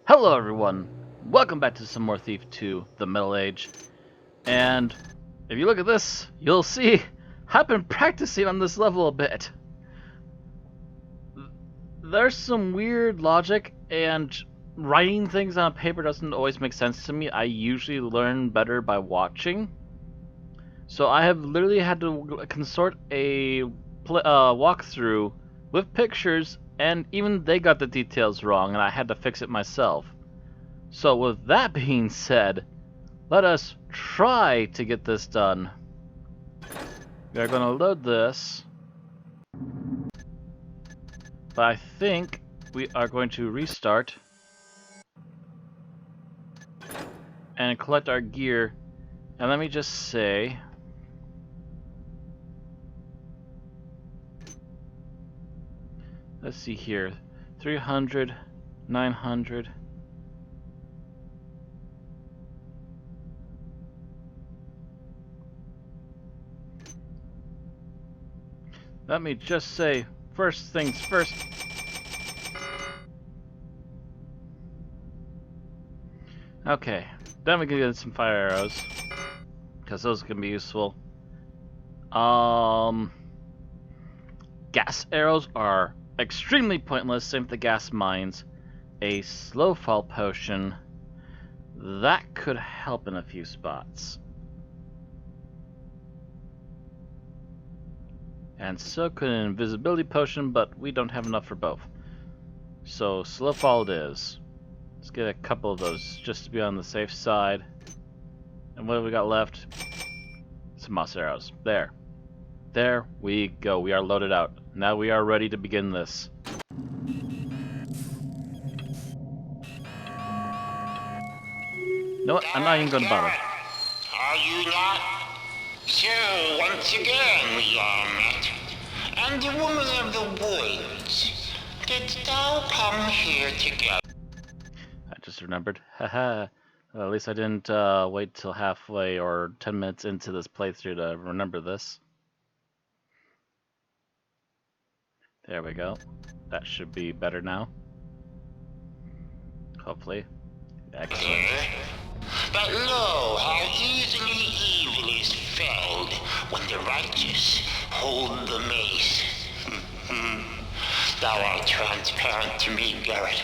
Hello everyone, welcome back to some more Thief 2, The Middle Age. And if you look at this, you'll see I've been practicing on this level a bit. There's some weird logic, and writing things on paper doesn't always make sense to me. I usually learn better by watching. So I have literally had to consort a walkthrough with pictures, and even they got the details wrong, and I had to fix it myself. So with that being said, let us try to get this done. We are going to load this, but I think we are going to restart and collect our gear. And let me just say, let's see here, 300, 900. Let me just say, first things first. Okay, then we can get some fire arrows, because those can be useful. Gas arrows are extremely pointless, same with the gas mines. A slow fall potion, that could help in a few spots. And so could an invisibility potion, but we don't have enough for both. So slow fall it is. Let's get a couple of those just to be on the safe side. And what have we got left? Some moss arrows. There. There we go. We are loaded out. Now we are ready to begin this. No, I'm not even going to bother. Are you not? So, once again we are met. And the woman of the woods, didst thou come here together? I just remembered. Haha. At least I didn't wait till halfway or 10 minutes into this playthrough to remember this. There we go. That should be better now. Hopefully. Excellent. But lo, how easily evil is felled when the righteous hold the mace. Thou art transparent to me, Garrett.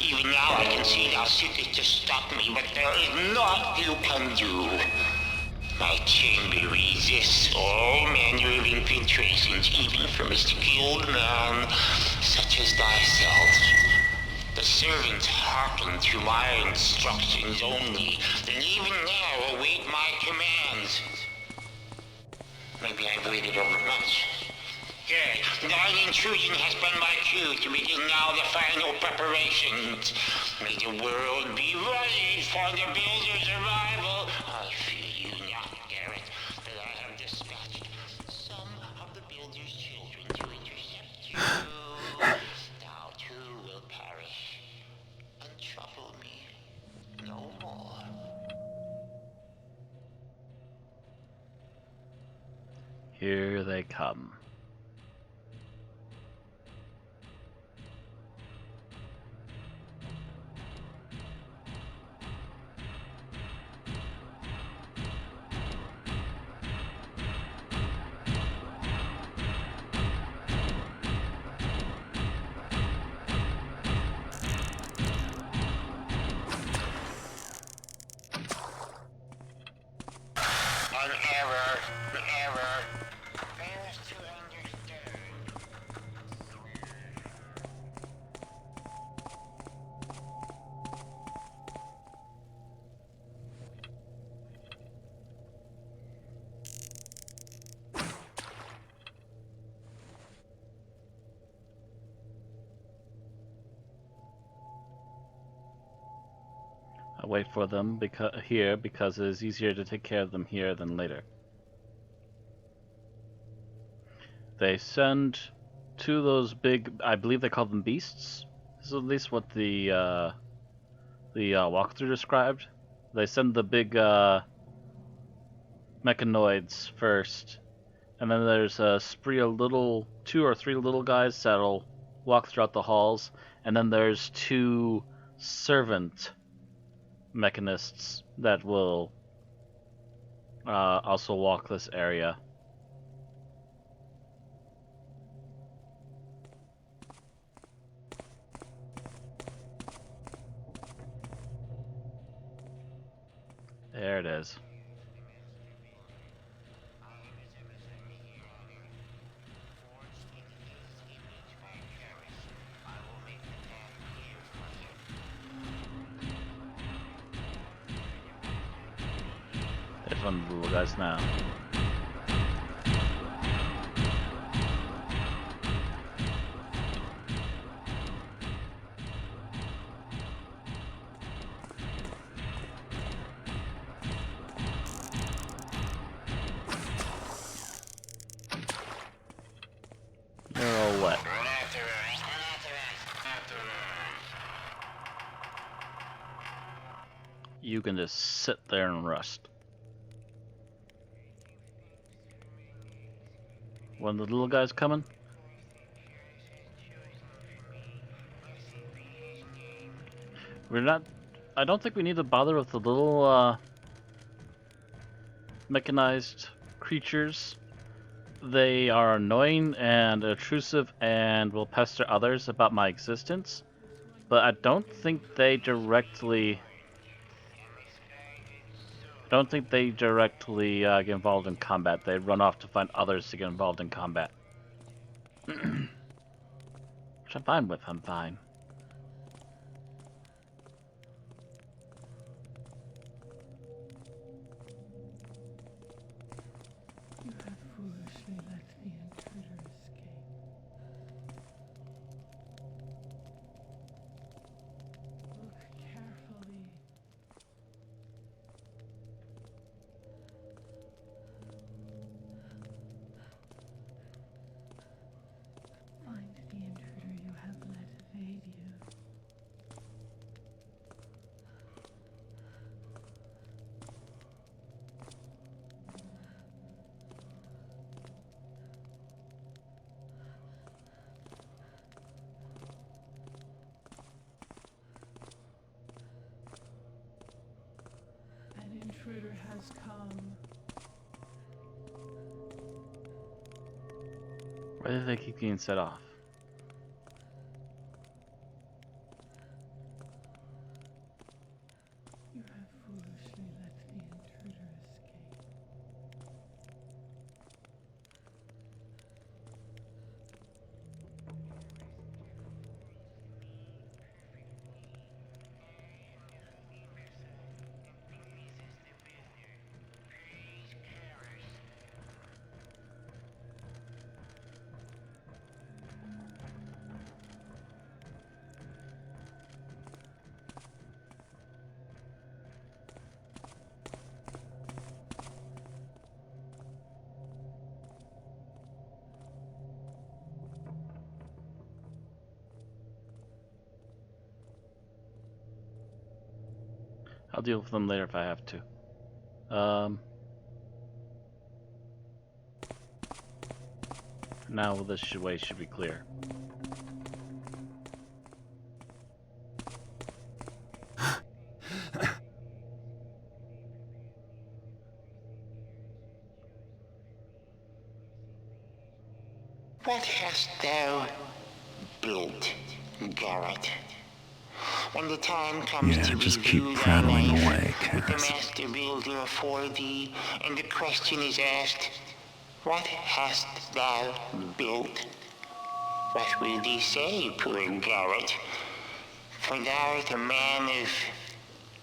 Even now I can see thou seekest to stop me, but there is naught you can do. My chamber resists all manner of infiltrations, even from a skilled man such as thyself. The servants hearken to my instructions only, and even now await my commands. Maybe I've waited overmuch. Here, thine intrusion has been my cue to begin now the final preparations. May the world be ready for the builder's arrival. I fear you not, Garrett, that I have dispatched some of the builder's children to intercept you. Thou too will perish and trouble me no more. Here they come. An error fails to understand. I wait for them because it is easier to take care of them here than later. They send to those big, I believe they call them beasts. This is at least what the walkthrough described. They send the big mechanoids first, and then there's a spree of little 2 or 3 little guys that'll walk throughout the halls, and then there's 2 servant mechanists that will also walk this area. There it is. There's one of the little guys now. They're all wet. You can just sit there and rest. One of the little guys coming? We're not... I don't think we need to bother with the little, mechanized creatures. They are annoying and intrusive and will pester others about my existence. But I don't think they directly... get involved in combat. They run off to find others to get involved in combat. Which I'm fine with, I'm fine. You have foolishly let the intruder escape. Look carefully. Find the intruder you have let evade you. An intruder has come. Why do they keep getting set off? You have foolishly let the intruder escape. I'll deal with them later if I have to. Now this way should be clear. What hast thou built, Garrett? When the time comes Yeah, to just review keep thy prattling life away, with the Cass. master builder for thee, and the question is asked, what hast thou built? What will thee say, poor Garrett? For thou art a man of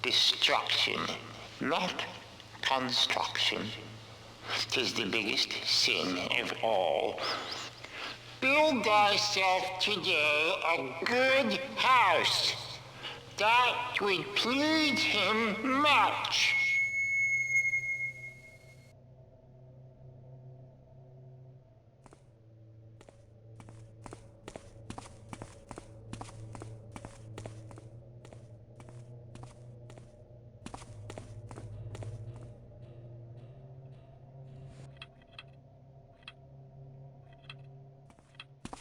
destruction, not construction. 'Tis the biggest sin of all. Build thyself today a good house. That would please him much.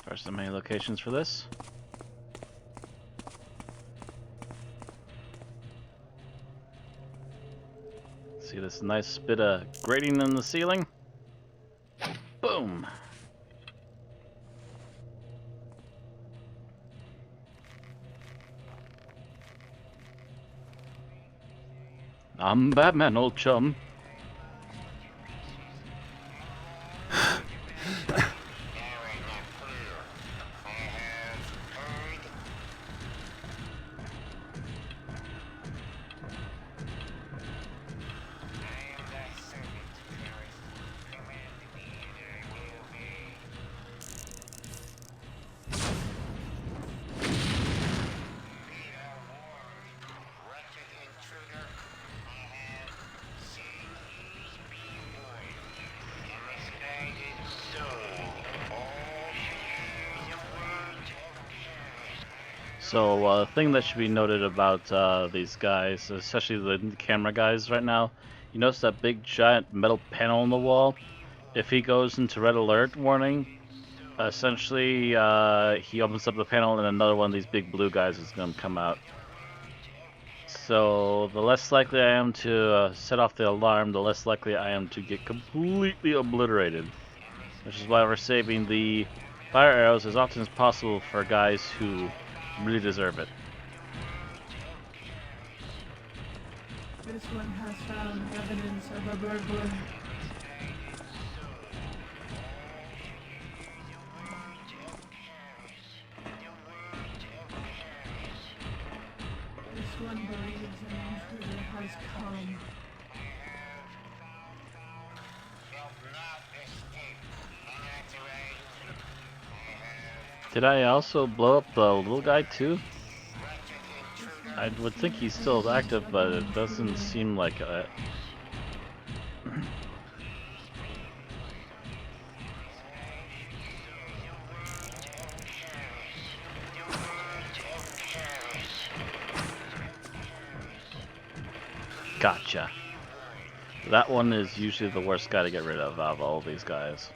Are so many locations for this? See this nice bit of grating in the ceiling? Boom! I'm Batman, old chum. So, thing that should be noted about these guys, especially the camera guys right now, you notice that big giant metal panel on the wall? If he goes into red alert warning, essentially he opens up the panel and another one of these big blue guys is going to come out. So, the less likely I am to set off the alarm, the less likely I am to get completely obliterated. Which is why we're saving the fire arrows as often as possible for guys who really deserve it. This one has found evidence of a burglar. This one believes an intruder has come. Did I also blow up the little guy too? I would think he's still active, but it doesn't seem like it. Gotcha. That one is usually the worst guy to get rid of out of all these guys.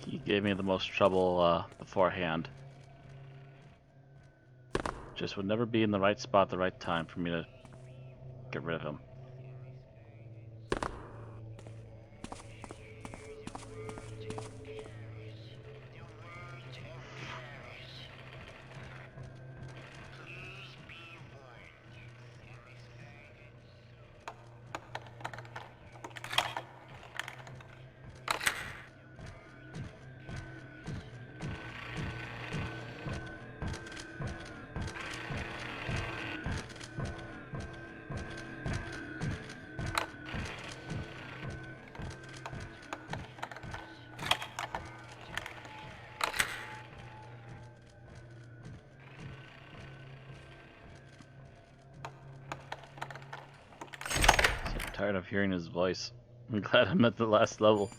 He gave me the most trouble beforehand. Just would never be in the right spot at the right time for me to get rid of him. Tired of hearing his voice. I'm glad I'm at the last level.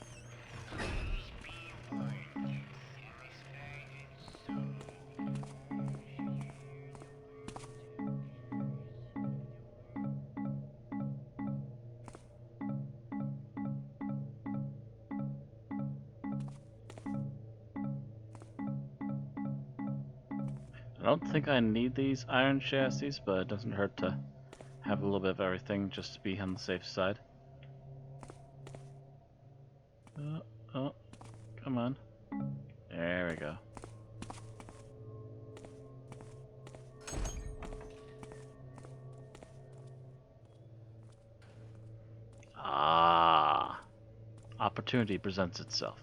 I don't think I need these iron chassis, but it doesn't hurt to have a little bit of everything just to be on the safe side. Oh, come on. There we go. Ah, opportunity presents itself.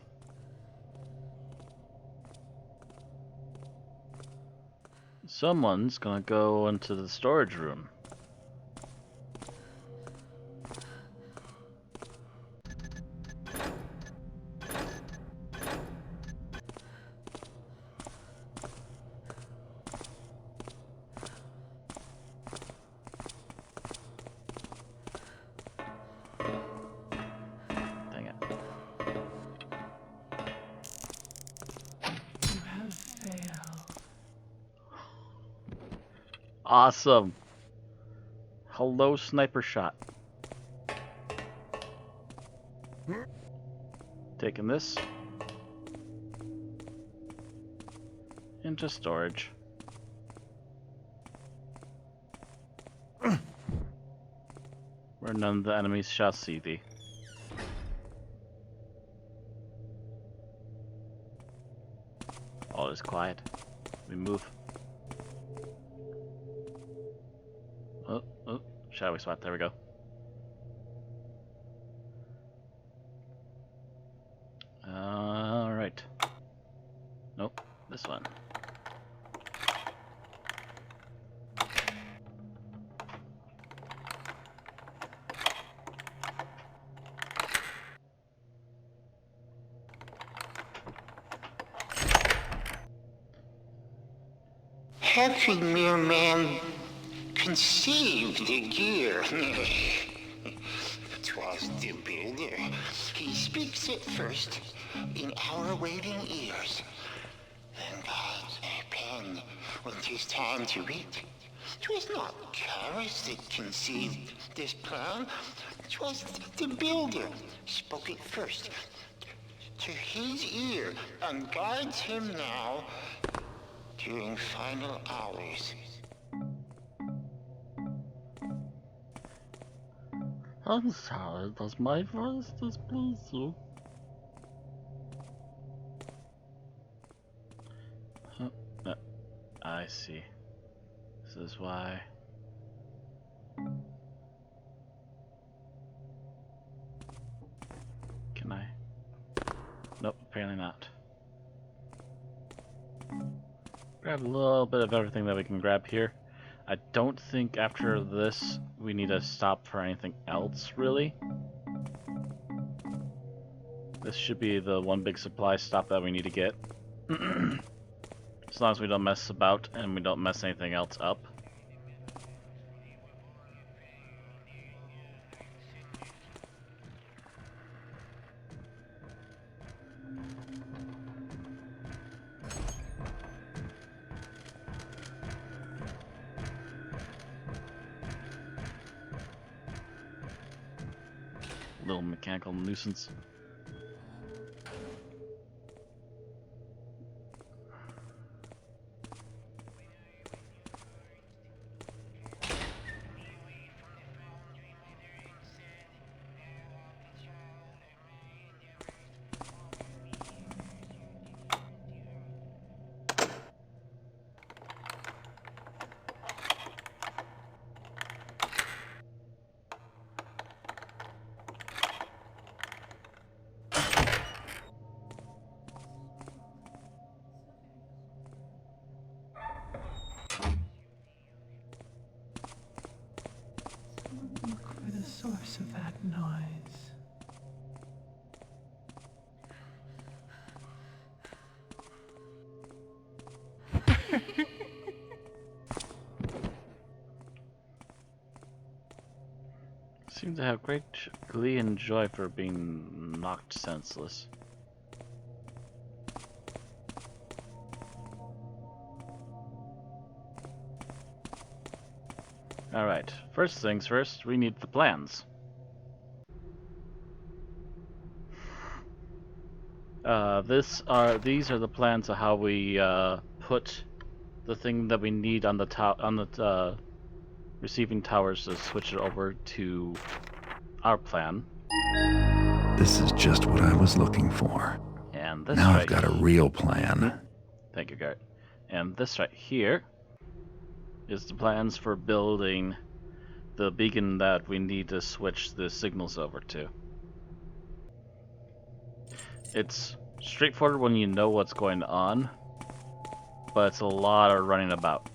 Someone's gonna go into the storage room. Dang it. You have failed. Awesome. Hello, sniper shot. Taking this into storage. Where none of the enemies shall see thee. All is quiet. We move. Oh, shadowy spot. There we go. Alright. Nope, this one. How could mere man conceive the gear? 'Twas the builder. He speaks it first in our waiting ears. Then guides a pen when 'tis time to read. 'Twas not Carus that conceived this plan. 'Twas the builder spoke it first to his ear and guides him now during final hours. I'm sorry, does my voice displease you? I see. This is why. Can I? Nope, apparently not. Grab a little bit of everything that we can grab here. I don't think after this we need to stop for anything else, really. This should be the one big supply stop that we need to get. As long as we don't mess about and we don't mess anything else up. Little mechanical nuisance. Look for the source of that noise. Seem to have great glee and joy for being knocked senseless. Alright, first things first, we need the plans. These are the plans of how we put the thing that we need on the receiving towers to switch it over to our plan. This is just what I was looking for. And this Now right I've got a real plan. Thank you, Garrett. And this right here is the plans for building the beacon that we need to switch the signals over to. It's straightforward when you know what's going on, but it's a lot of running about.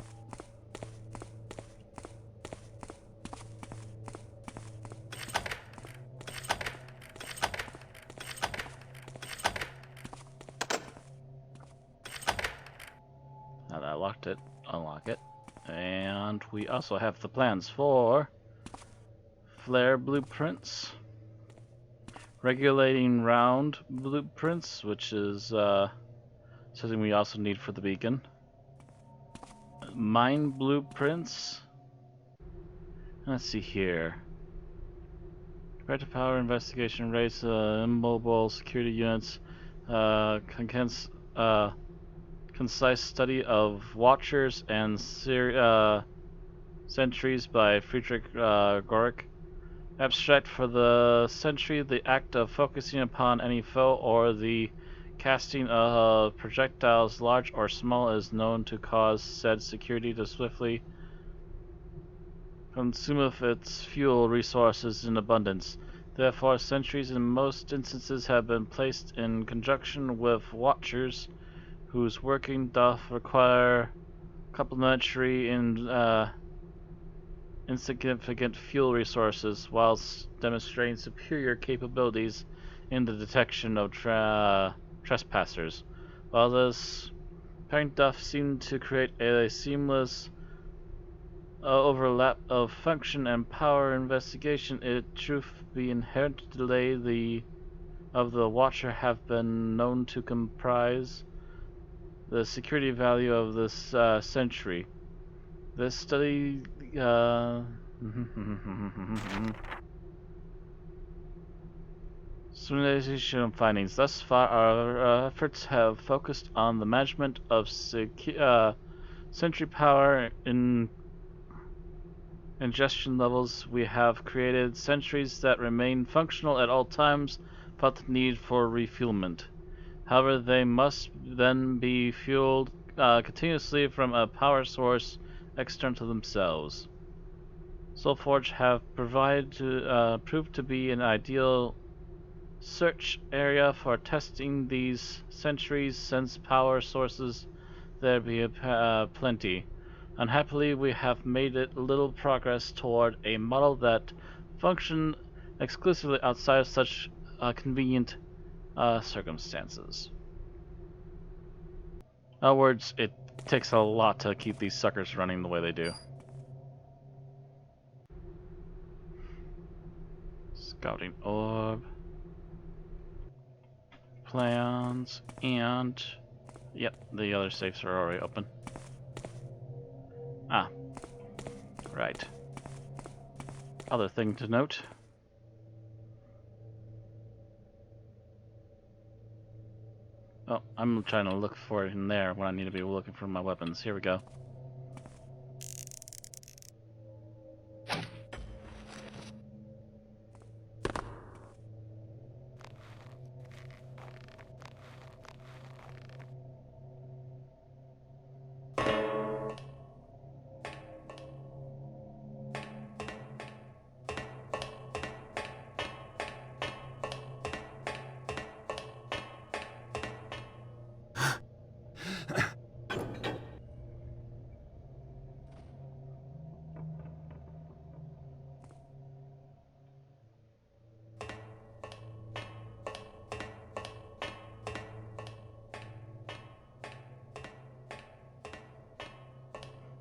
Now that I locked it, unlock it. And we also have the plans for flare blueprints, regulating round blueprints, which is something we also need for the beacon. Mine blueprints. Let's see here. Compared to power investigation rates, immobile security units, concise study of watchers and sentries by Friedrich Gorik. Abstract for the sentry, the act of focusing upon any foe or the casting of projectiles large or small is known to cause said security to swiftly consume of its fuel resources in abundance. Therefore, sentries in most instances have been placed in conjunction with watchers whose working doth require complementary and insignificant fuel resources, whilst demonstrating superior capabilities in the detection of trespassers. While this pairing doth seem to create a seamless overlap of function and power investigation, it truth be inherent delay of the watcher have been known to comprise the security value of this sentry. This study Simulation findings. Thus far, our efforts have focused on the management of sentry power in ingestion levels. We have created sentries that remain functional at all times without the need for refuelment. However, they must then be fueled continuously from a power source external to themselves. Soulforge have proved to be an ideal search area for testing these sentries, since power sources there be plenty. Unhappily, we have made little progress toward a model that function exclusively outside of such convenient circumstances. In other words, it takes a lot to keep these suckers running the way they do. Scouting orb. Plans, and yep, the other safes are already open. Ah, right. Other thing to note. Oh, I'm trying to look for it in there when I need to be looking for my weapons. Here we go.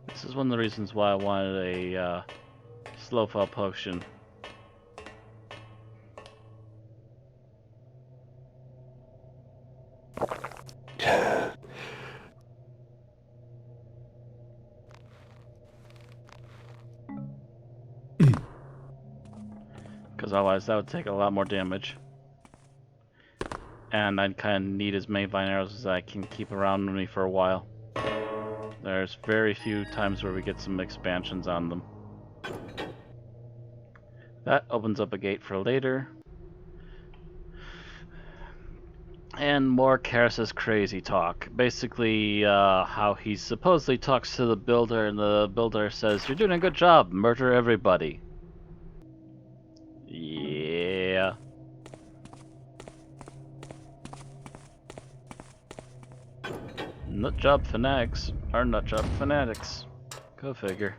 This is one of the reasons why I wanted a slow fall potion. Because otherwise that would take a lot more damage. And I'd kind of need as many vine arrows as I can keep around me for a while. There's very few times where we get some expansions on them. That opens up a gate for later. And more Karis's crazy talk. Basically, how he supposedly talks to the builder, and the builder says, "You're doing a good job, murder everybody." Yeah. Nutjob fanatics are nutjob fanatics. Go figure.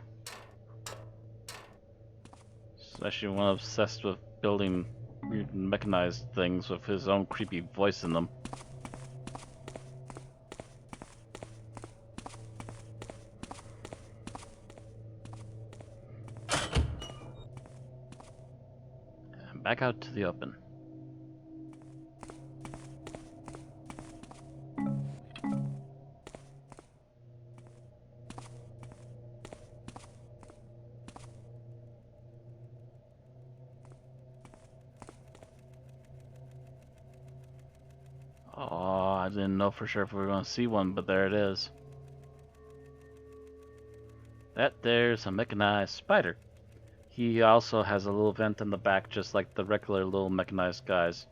Especially one obsessed with building weird mechanized things with his own creepy voice in them. And back out to the open. Oh, I didn't know for sure if we were going to see one, but there it is. There's a mechanized spider. He also has a little vent in the back, just like the regular little mechanized guys.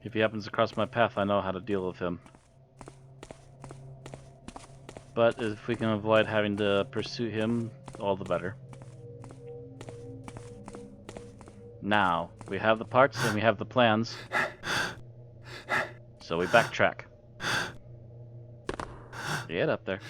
If he happens to cross my path, I know how to deal with him. But if we can avoid having to pursue him, all the better. Now, we have the parts and we have the plans. So we backtrack. Get up there.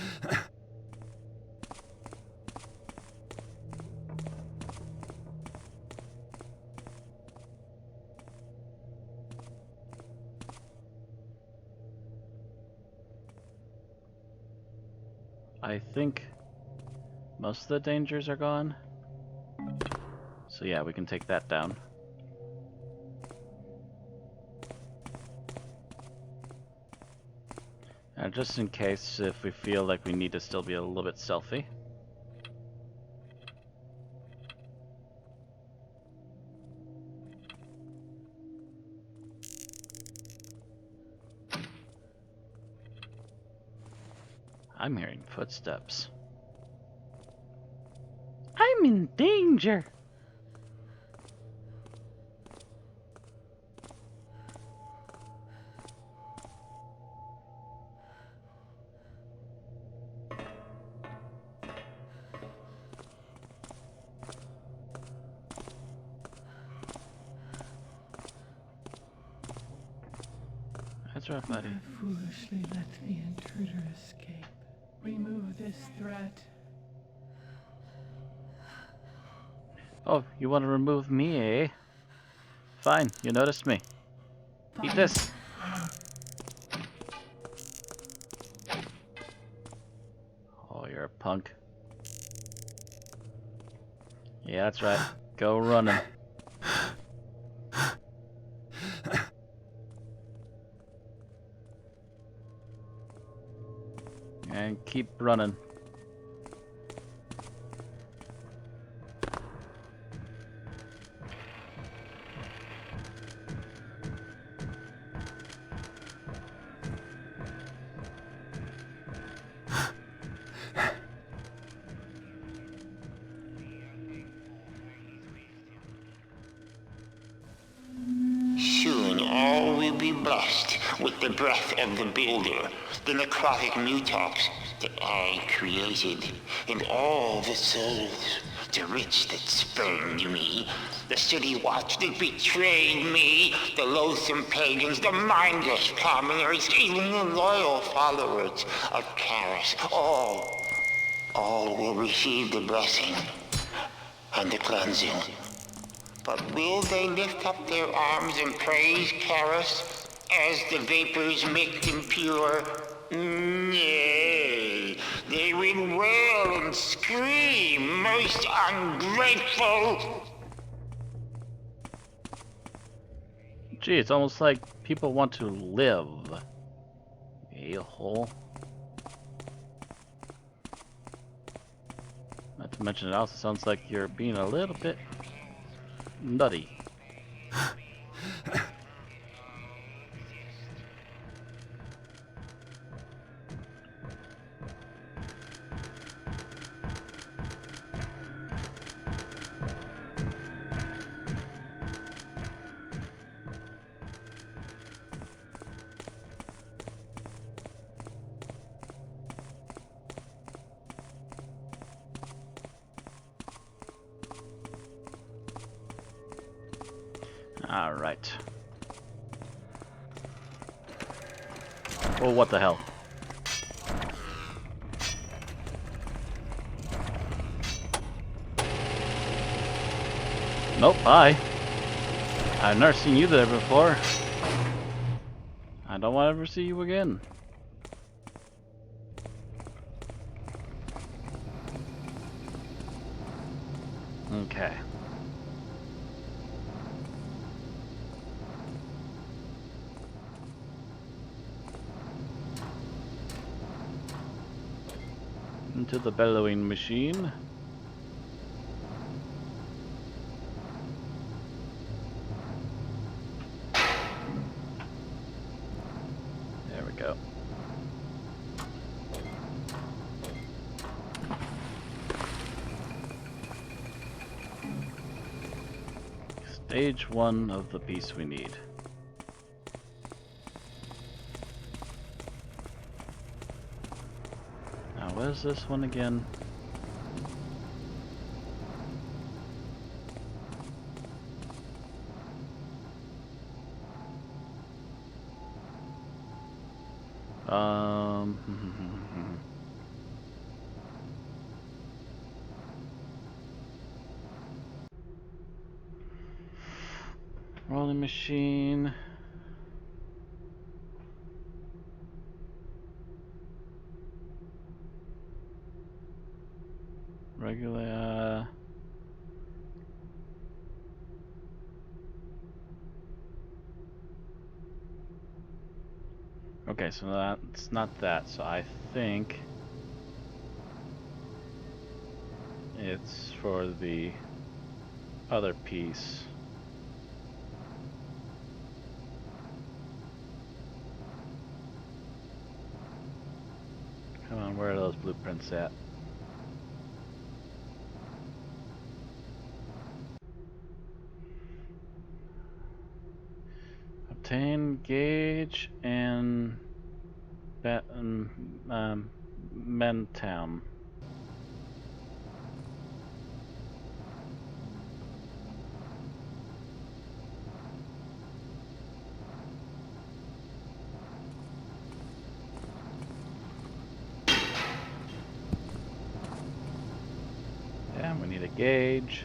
I think most of the dangers are gone. So yeah, we can take that down. And just in case, if we feel like we need to still be a little bit stealthy. I'm hearing footsteps. I'm in danger! That's right, buddy. I foolishly let the intruder escape. Remove this threat. Oh, you want to remove me, eh? Fine, you noticed me. Eat this. Oh, you're a punk. Yeah, that's right. Go running. And keep running. Soon all will be blessed with the breath of the builder, the necrotic mutox that I created, and all the souls, the rich that spurned me, the city watch that betrayed me, the loathsome pagans, the mindless commoners, even the loyal followers of Karis, all will receive the blessing and the cleansing. But will they lift up their arms and praise Karis as the vapors make them pure? Nay, they will wail and scream, most ungrateful. Gee, it's almost like people want to live. A-hole. Not to mention, it also sounds like you're being a little bit nutty. All right. Oh, what the hell? Nope, hi. I've never seen you there before. I don't want to ever see you again. Okay. Into the bellowing machine. Stage 1 of the piece we need. Now, what is this one again? Rolling machine. Regular. Okay, so that's not that. So I think it's for the other piece. Come on, where are those blueprints at? Obtain gauge and Mentown. Yeah, we need a gauge.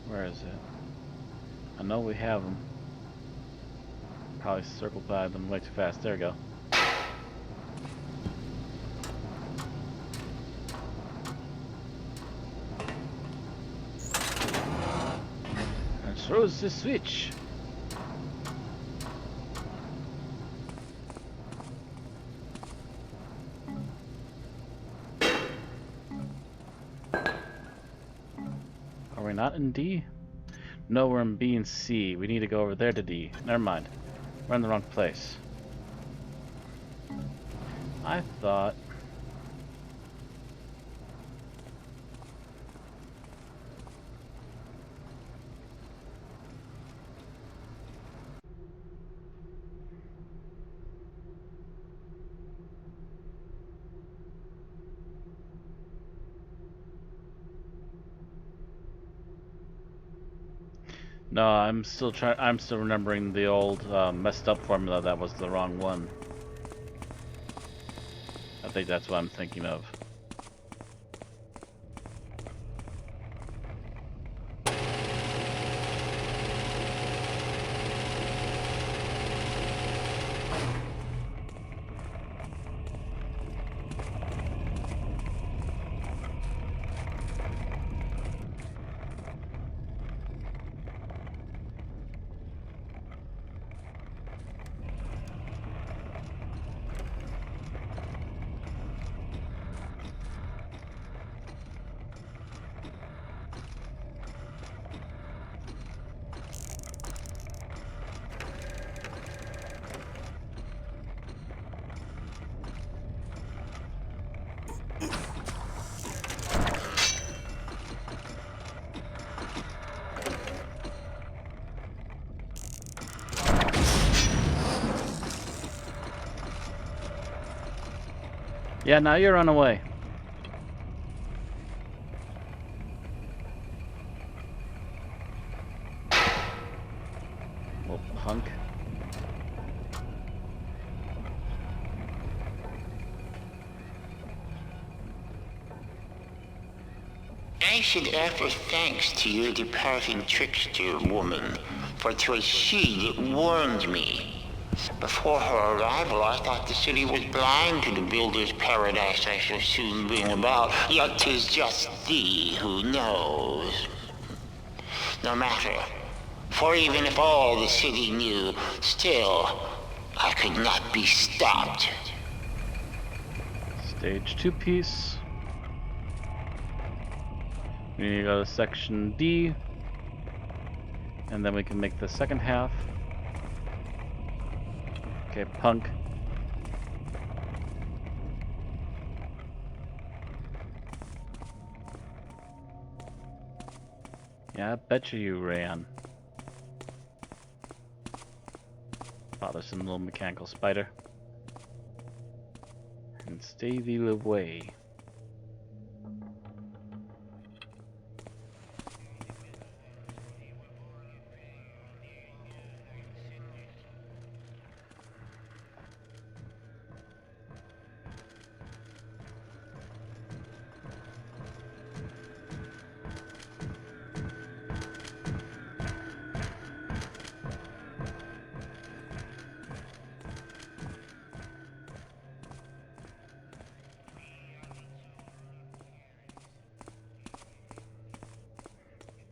Where is it? I know we have them. Probably circled by them way too fast. There we go. And throws the switch. Are we not in D? No, we're in B and C. We need to go over there to D. Never mind. We're in the wrong place. I thought... No, I'm still remembering the old messed up formula that was the wrong one. I think that's what I'm thinking of. Yeah, now you run away. Little punk. I should offer thanks to your departing trickster woman, for 'twas she that warned me. Before her arrival, I thought the city was blind to the builder's paradise I shall soon bring about, yet 'tis just thee who knows. No matter, for even if all the city knew, still, I could not be stopped. Stage 2 piece. We need to go to section D, and then we can make the second half. Okay, Okay, punk. Yeah, I bet you ran. Bothersome little mechanical spider. And stay the away.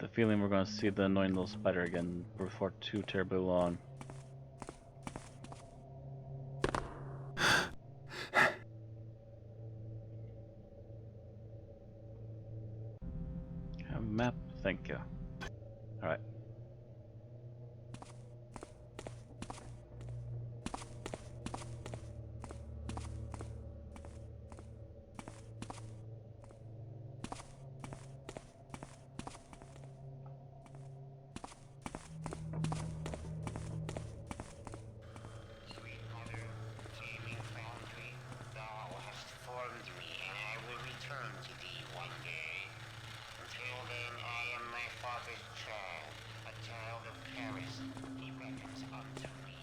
The feeling we're gonna see the annoying little spider again before too terribly long. A map, thank you. Alright. Sweet mother, teeming foundry, thou hast formed me, and I will return to thee one day. Until then, I am my father's child, a child of Paris. He beckons unto me.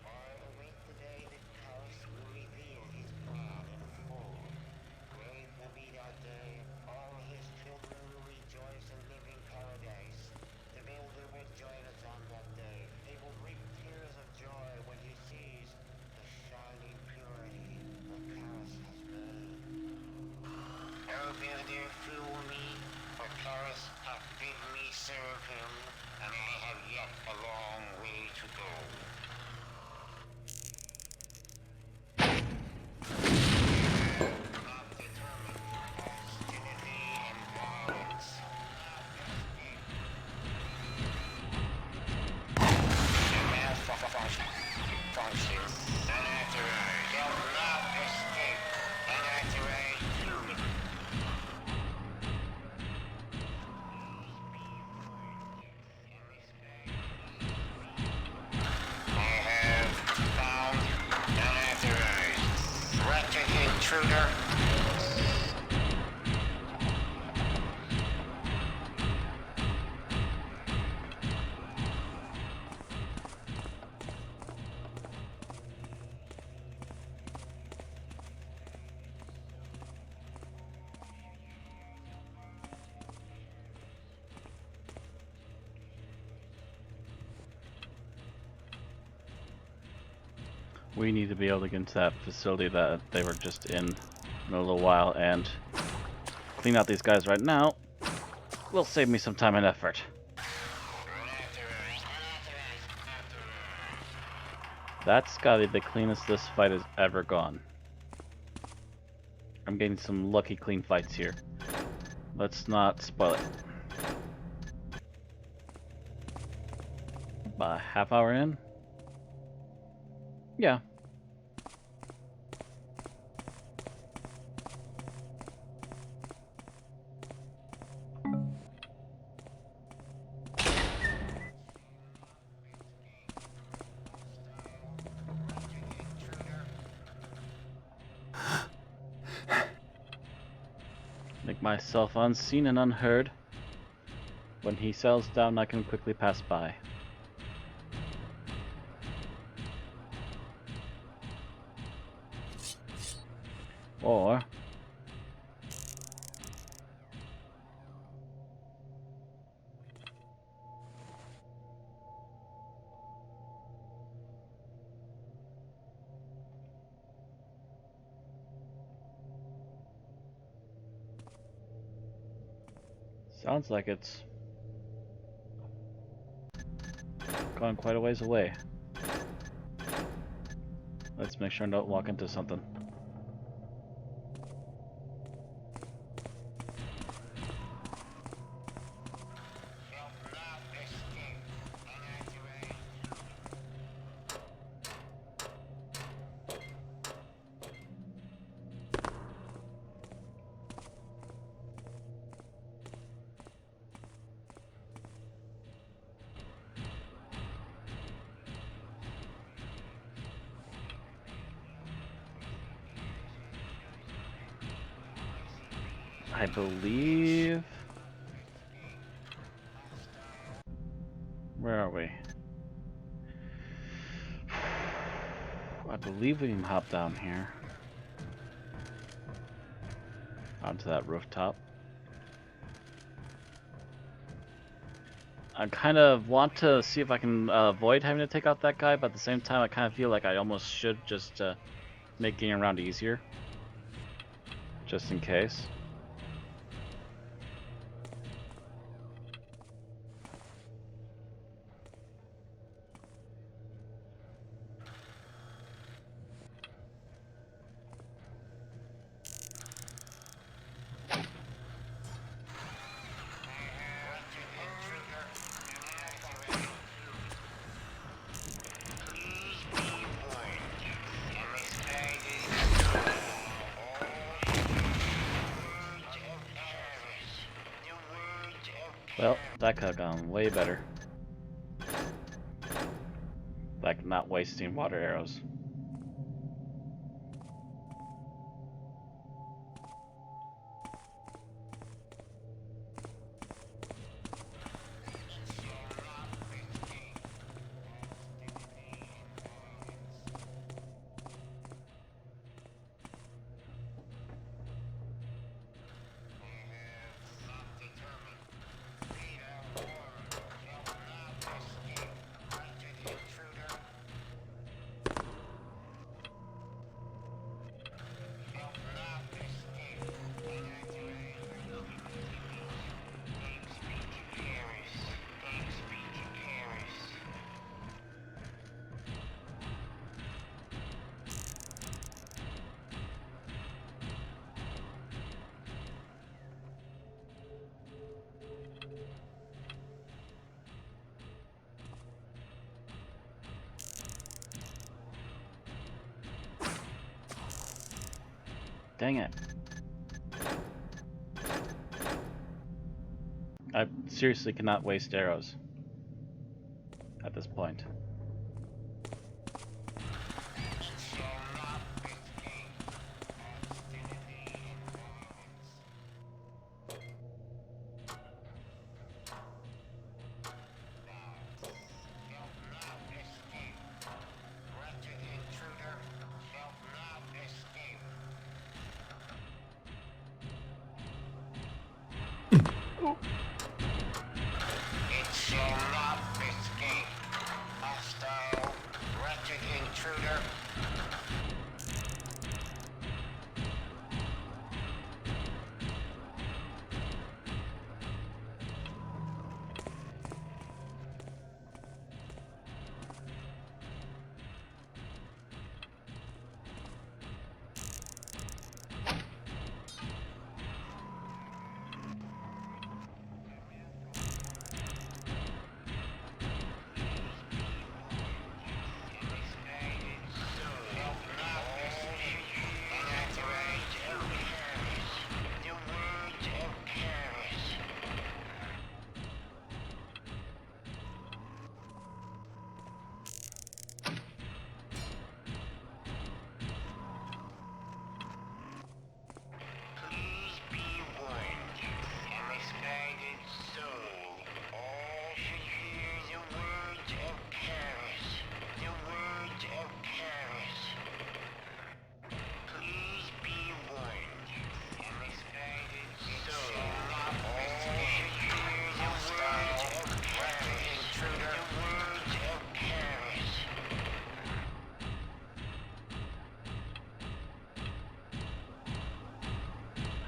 I await the day that Paris will reveal his plan in full. Great will be that day. All his children will rejoice and live in paradise. The builder will join us on that day. He will reap tears of joy when he sees the shining purity that Paris has made. O builder, fool me, for Paris hath bid me serve him, and I have yet a long way to go. Not determined by hostility and violence. Functions unauthorized. Shall not escape unauthorized human. I have found unauthorized. Wretched intruder. We need to be able to get into that facility that they were just in a little while and clean out these guys right now. Will save me some time and effort. Unauthorized. That's gotta be the cleanest this fight has ever gone. I'm getting some lucky clean fights here. Let's not spoil it. About a half hour in? Yeah. Make myself unseen and unheard. When he settles down, I can quickly pass by. Or sounds like it's gone quite a ways away. Let's make sure I don't walk into something. I believe... Where are we? I believe we can hop down here. Onto that rooftop. I kind of want to see if I can avoid having to take out that guy, but at the same time I kind of feel like I almost should just make getting around easier. Just in case. Well, that could have gone way better. Like not wasting water arrows. Dang it. I seriously cannot waste arrows at this point.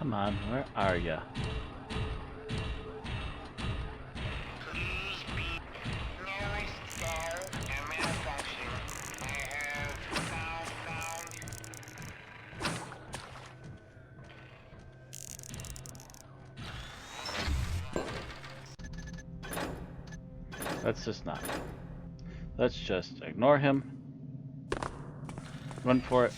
Come on, where are ya? Let's just not. Let's just ignore him. Run for it.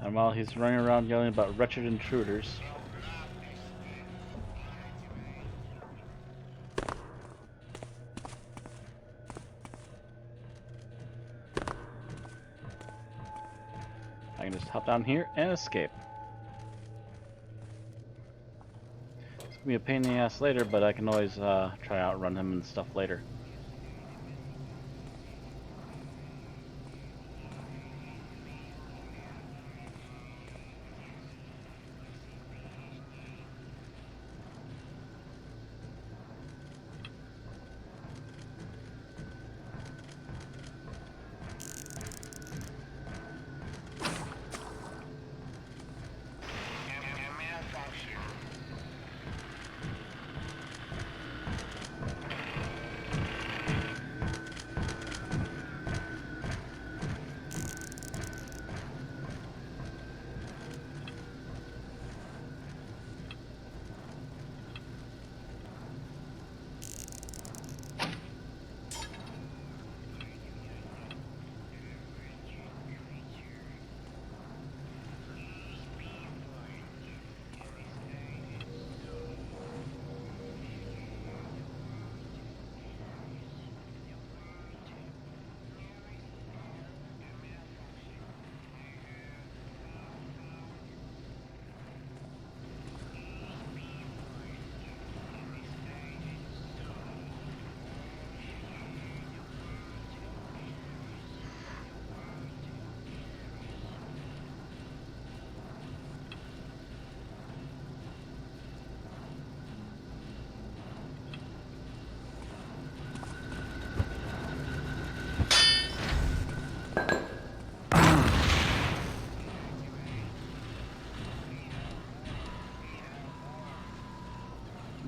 And while he's running around yelling about wretched intruders, I can just hop down here and escape. It's gonna be a pain in the ass later, but I can always try to outrun him and stuff later.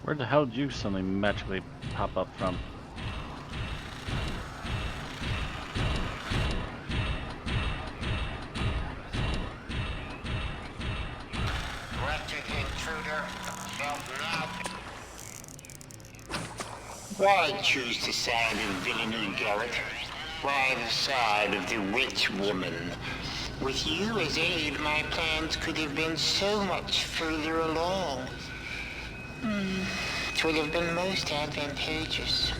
Where the hell did you suddenly magically pop up from? Wretched intruder, felt now. Why choose the side of villainy, Garrett? Why the side of the witch woman? With you as aid, my plans could have been so much further along. It would have been most advantageous.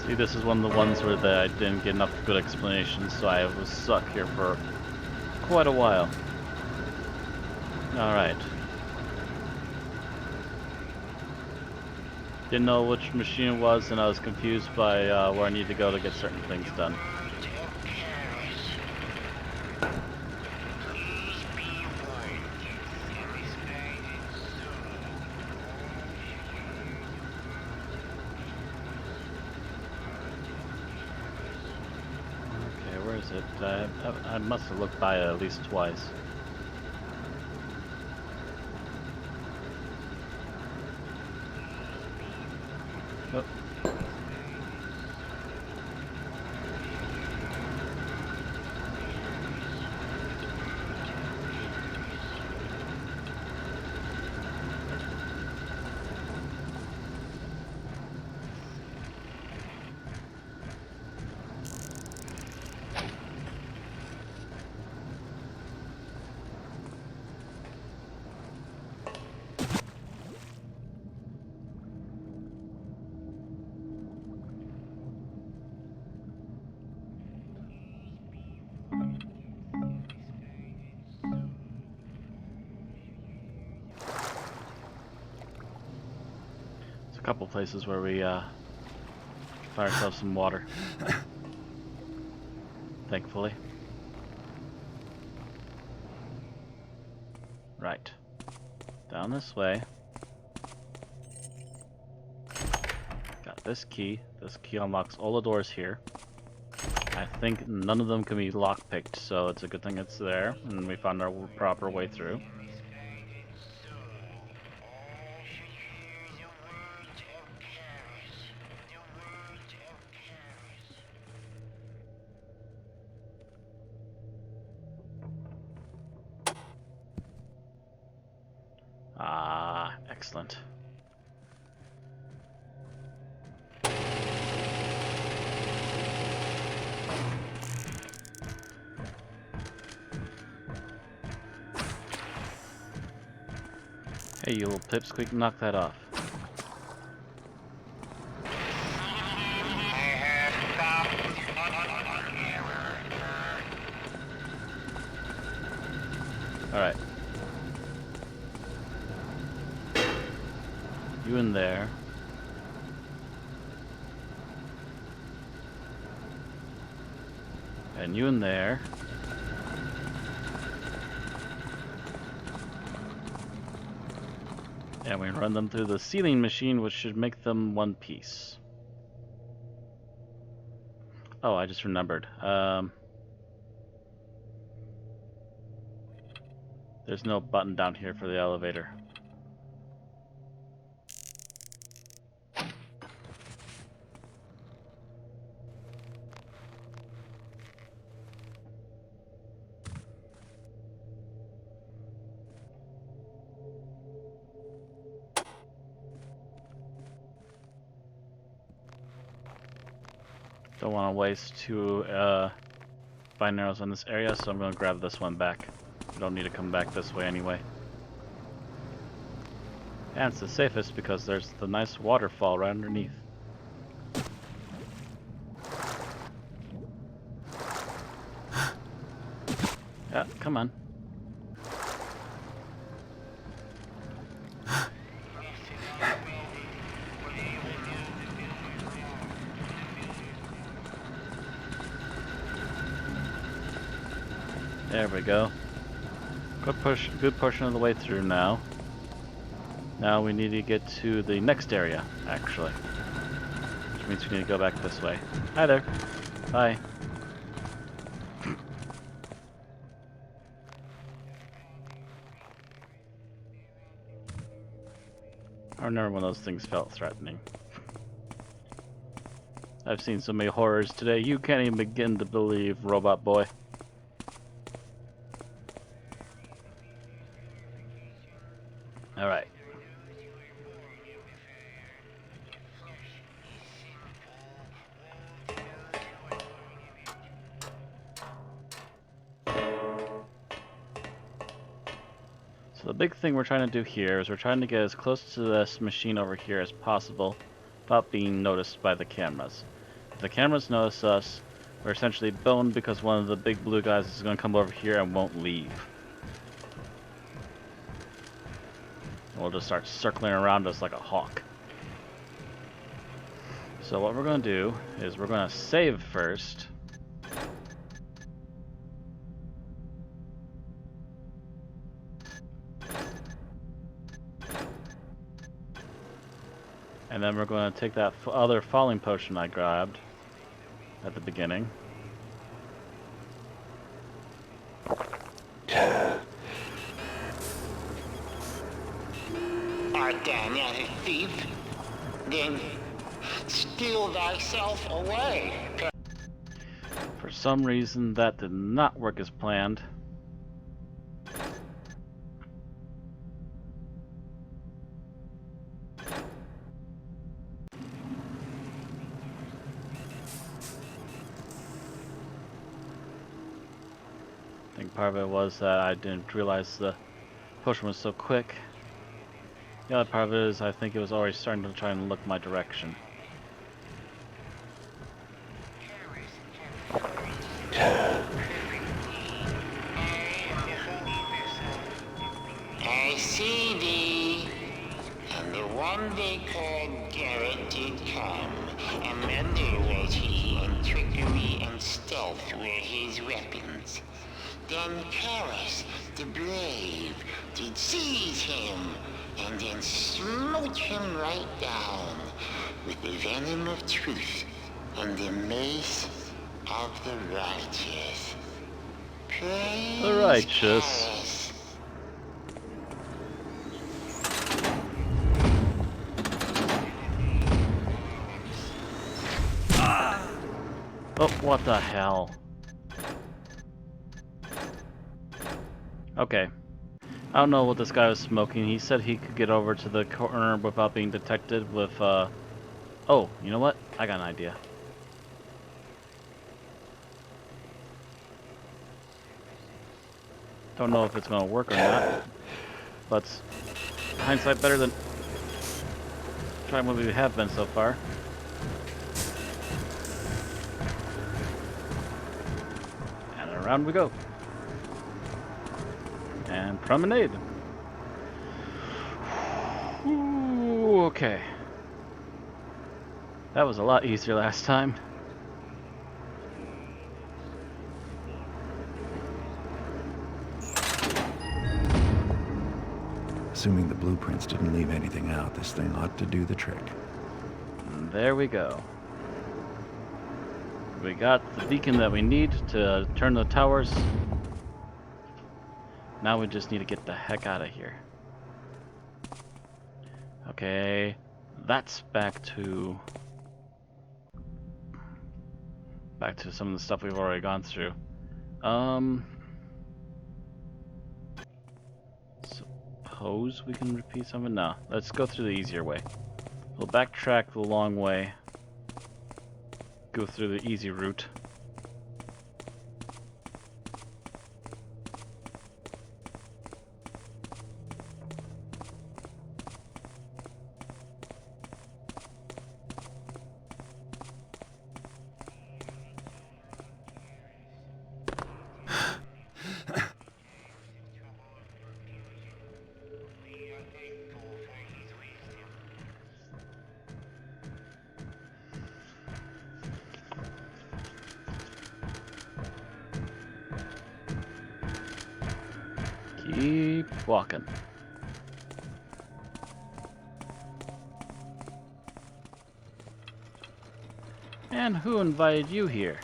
See, this is one of the ones where I didn't get enough good explanations, so I was stuck here for quite a while. Alright. Didn't know which machine it was, and I was confused by where I need to go to get certain things done. Okay, where is it? I must have looked by it at least twice. Oh. There's a couple places where we find ourselves some water. Thankfully. Right. Down this way. Got this key. This key unlocks all the doors here. I think none of them can be lockpicked, so it's a good thing it's there, and we found our proper way through. Excellent. Hey, you little pipsqueak, knock that off. Alright. You in there. And you in there. And we run them through the sealing machine, which should make them one piece. Oh, I just remembered. There's no button down here for the elevator. Don't want to waste two fine arrows on this area, so I'm going to grab this one back. We don't need to come back this way anyway. And it's the safest because there's the nice waterfall right underneath. Yeah, come on. There we go. Good portion of the way through now. Now we need to get to the next area, actually. Which means we need to go back this way. Hi there. Bye. I remember when those things felt threatening. I've seen so many horrors today, you can't even begin to believe, Robot Boy. Alright. So the big thing we're trying to do here is we're trying to get as close to this machine over here as possible without being noticed by the cameras. If the cameras notice us, we're essentially boned because one of the big blue guys is going to come over here and won't leave. We'll just start circling around us like a hawk. So what we're going to do is we're going to save first. And then we're going to take that other falling potion I grabbed at the beginning. Art thou not a thief? Then steal thyself away. For some reason, that did not work as planned. I think part of it was that I didn't realize the potion was so quick. The other part of it is I think it was already starting to try and look my direction. I see thee, and the one they called Garrett did come, and mender was he, and trickery and stealth were his weapons. Then Paris, the brave, did seize him, and then smote him right down with the venom of truth and the mace of the righteous. Praise The righteous. Paris. Oh, what the hell? Okay. I don't know what this guy was smoking. He said he could get over to the corner without being detected with, Oh, you know what? I got an idea. Don't know if it's gonna work or not, but hindsight better than trying what we have been so far. And around we go. And promenade. Ooh, okay. That was a lot easier last time. Assuming the blueprints didn't leave anything out, this thing ought to do the trick. And there we go. We got the beacon that we need to turn the towers. Now we just need to get the heck out of here. Okay, that's back to some of the stuff we've already gone through. Suppose we can repeat some of it? No, let's go through the easier way. We'll backtrack the long way. Go through the easy route. Keep walking. And who invited you here?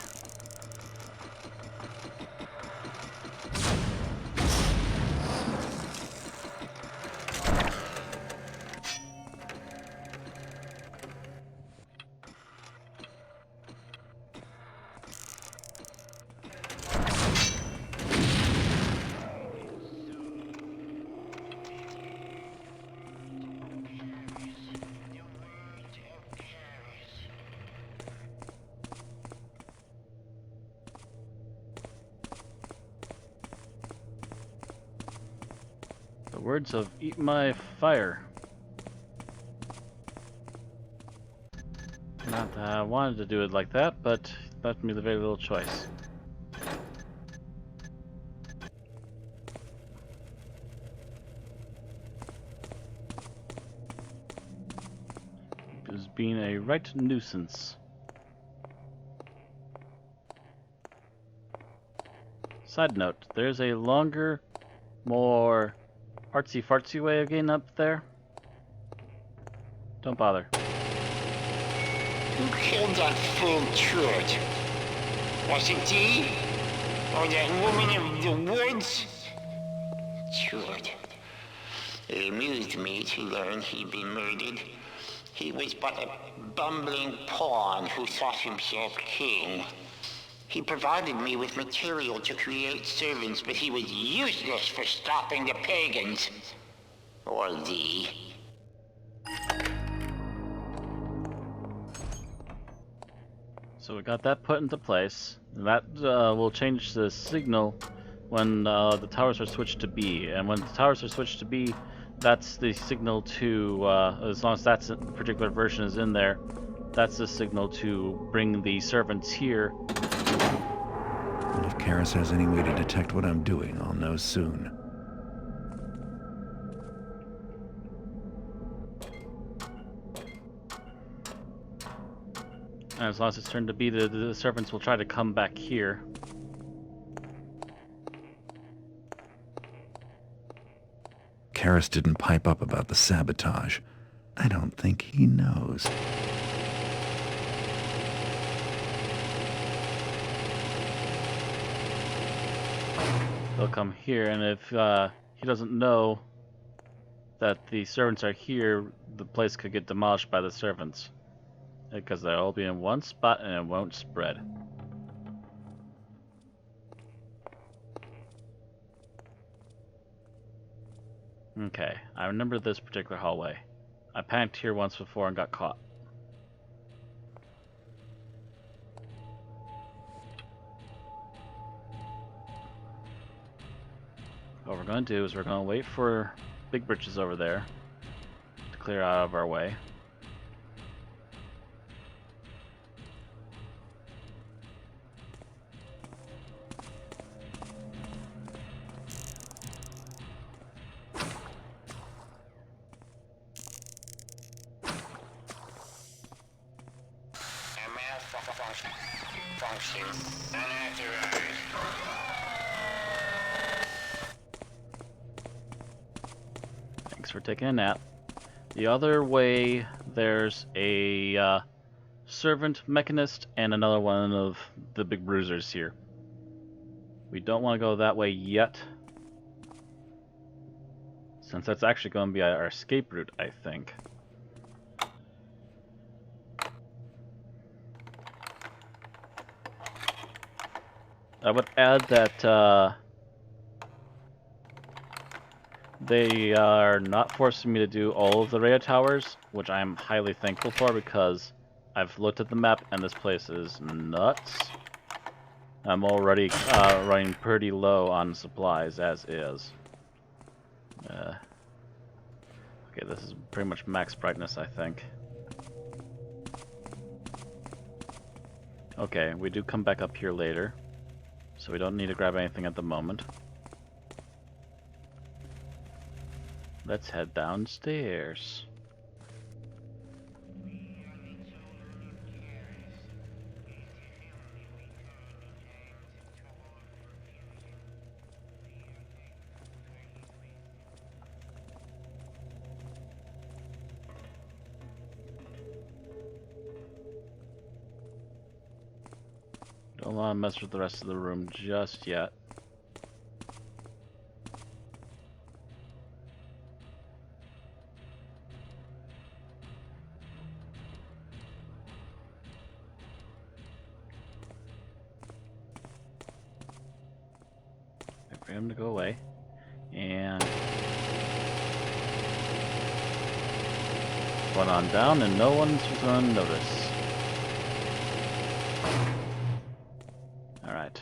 The words of Eat My Fire. Not that I wanted to do it like that, but left me the very little choice. It was being a right nuisance. Side note, there's a longer, more artsy-fartsy way of getting up there. Don't bother. Who killed that fool Trude? Was it thee? Or that woman of the woods? Trude. It amused me to learn he'd been murdered. He was but a bumbling pawn who thought himself king. He provided me with material to create servants, but he was useless for stopping the pagans. Or thee. So we got that put into place. That will change the signal when the towers are switched to B. And when the towers are switched to B, that's the signal to, as long as that particular version is in there, that's the signal to bring the servants here. And if Karis has any way to detect what I'm doing, I'll know soon. And as long as it's turned to B, the servants will try to come back here. Karis didn't pipe up about the sabotage. I don't think he knows. They'll come here, and if he doesn't know that the servants are here, the place could get demolished by the servants. Because they'll all be in one spot and it won't spread. Okay, I remember this particular hallway. I panicked here once before and got caught. What we're going to do is we're going to wait for Big Britches over there to clear out of our way. A malfunction unauthorized. Thanks for taking a nap. The other way, there's a servant mechanist and another one of the big bruisers here. We don't want to go that way yet, since that's actually going to be our escape route, I think. I would add that they are not forcing me to do all of the radio towers, which I'm highly thankful for because I've looked at the map and this place is nuts. I'm already running pretty low on supplies as is. Okay, this is pretty much max brightness, I think. Okay, we do come back up here later, so we don't need to grab anything at the moment. Let's head downstairs. Don't want to mess with the rest of the room just yet. Wait for him to go away. And run on down and no one's going to notice. Alright.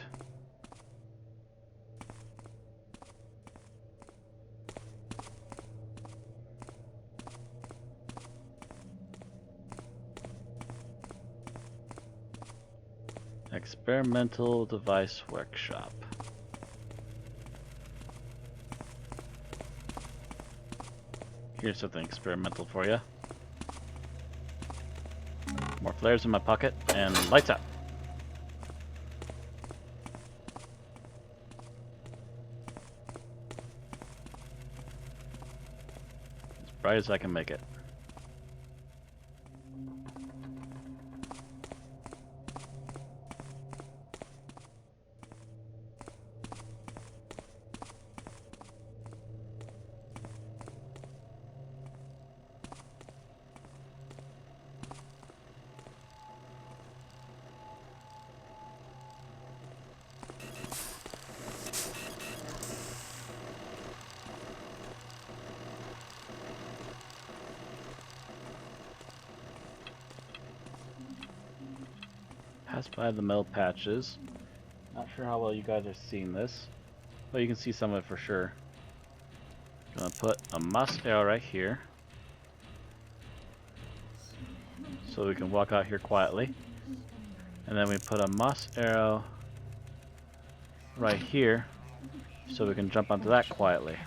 Experimental device workshop. Here's something experimental for you. More flares in my pocket, and lights out. As bright as I can make it. Pass by the metal patches. Not sure how well you guys are seeing this, but you can see some of it for sure. Gonna put a mouse arrow right here, so we can walk out here quietly. And then we put a mouse arrow right here, so we can jump onto that quietly.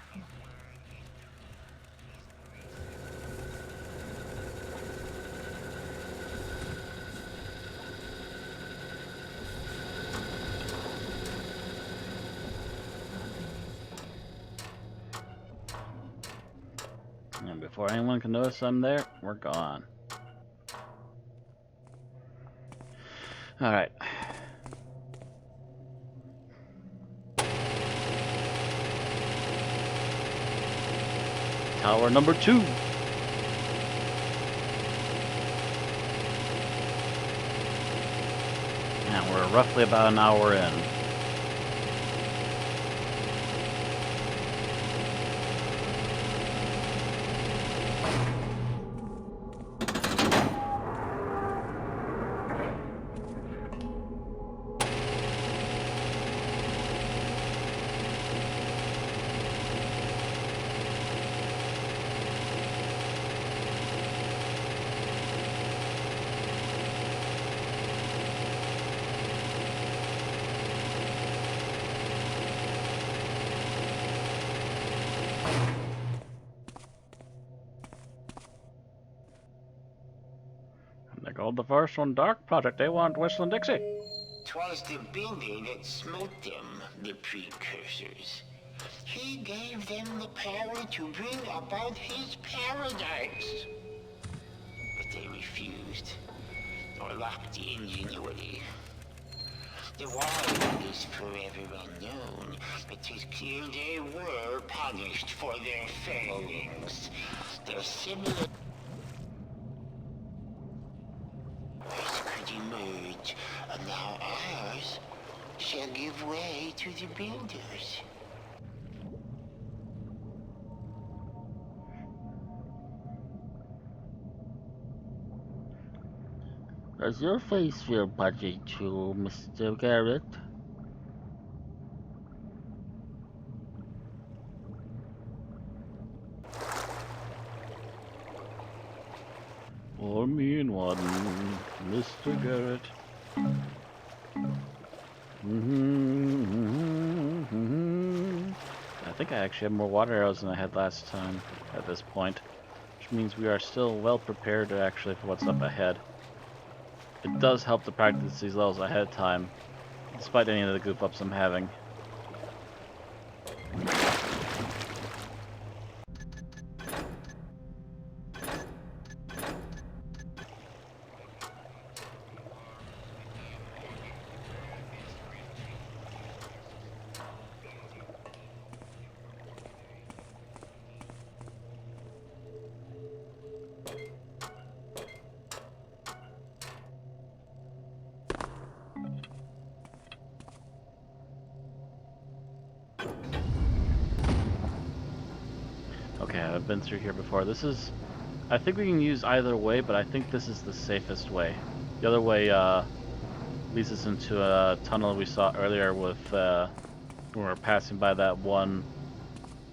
And before anyone can notice I'm there, we're gone. Alright. Tower number 2. And we're roughly about an hour in. Told the first one Dark Project they want Whistling Dixie. 'Twas the builder that smote them, the precursors. He gave them the power to bring about his paradise. But they refused, or lacked the ingenuity. The why is forever unknown, but 'tis clear they were punished for their failings. Their similar could emerge, and now ours shall give way to the builders. Does your face feel pudgy too, Mr. Garrett? Pour me in one, Mr. Garrett. I think I actually have more water arrows than I had last time at this point, which means we are still well prepared actually for what's up ahead. It does help to practice these levels ahead of time, despite any of the goof ups I'm having. Okay, I've been through here before. I think we can use either way, but I think this is the safest way. The other way leads us into a tunnel we saw earlier with when we were passing by that one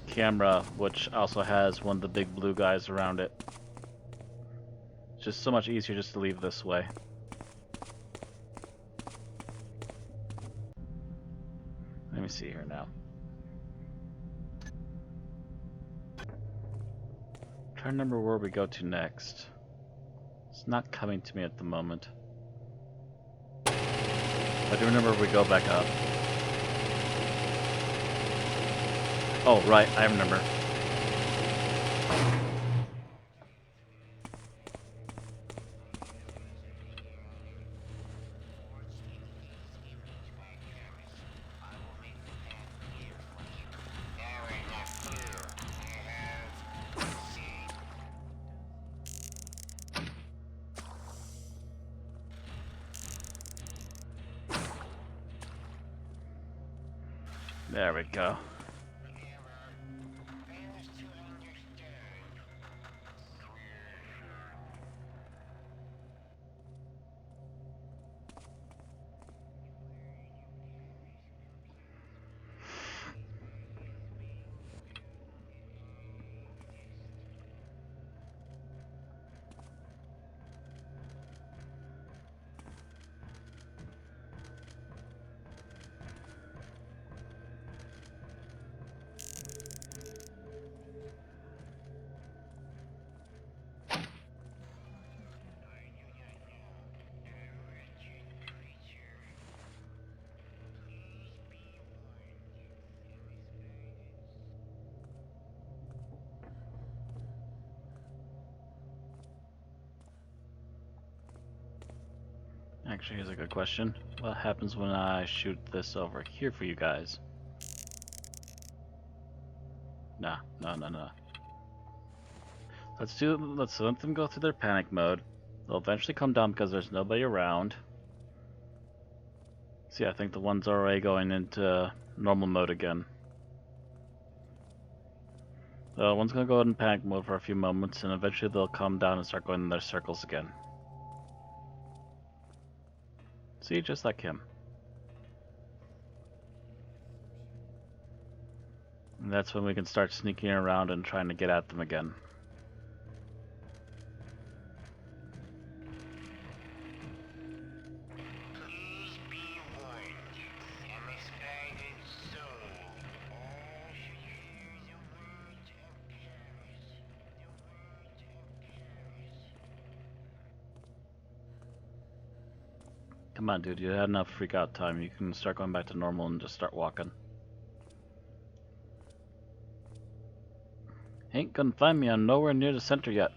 camera, which also has one of the big blue guys around it. It's just so much easier just to leave this way. Let me see here now. Trying to remember where we go to next. It's not coming to me at the moment. I do remember we go back up. Oh, right, I remember. There we go. Actually, here's a good question. What happens when I shoot this over here for you guys? Nah, no. Let's let them go through their panic mode. They'll eventually come down because there's nobody around. See, I think the one's already going into normal mode again. The one's gonna go in panic mode for a few moments, and eventually they'll come down and start going in their circles again. See, just like him. And that's when we can start sneaking around and trying to get at them again. Please be warned, a misguided soul. All should hear the words of Paris. The words of Paris. Come on, dude, you had enough freak out time. You can start going back to normal and just start walking. Ain't gonna find me, I'm nowhere near the center yet.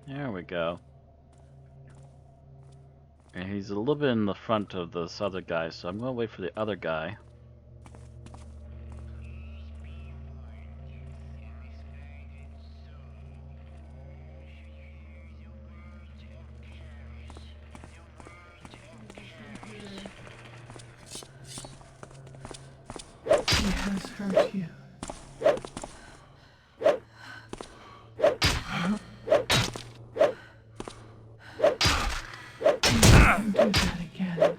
There we go. And he's a little bit in the front of this other guy, so I'm gonna wait for the other guy. He has hurt you. Don't do that again.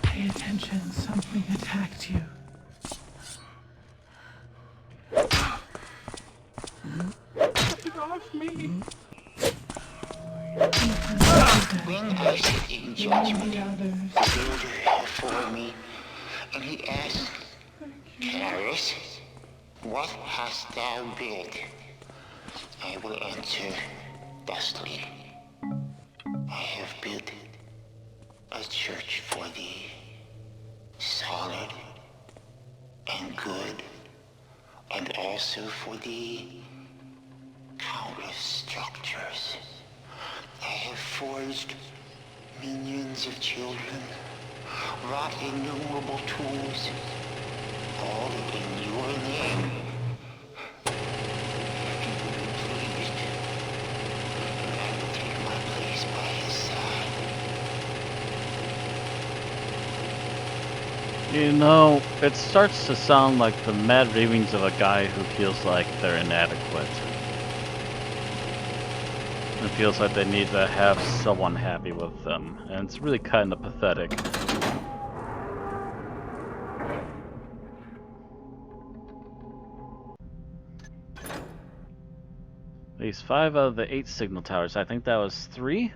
Pay attention, something attacked you. Get it off me. When I sit in judgment, The others. the builder before me, and he asked, Karis, what hast thou built? I will answer thusly. I have built a church for thee, solid and good, and also for thee, countless structures. I have forged millions of children, wrought innumerable tools, all in your name. He will be pleased, and I will take my place by his side. You know, it starts to sound like the mad ravings of a guy who feels like they're inadequate. It feels like they need to have someone happy with them, and it's really kind of pathetic. At least 5 out of the 8 signal towers. I think that was 3?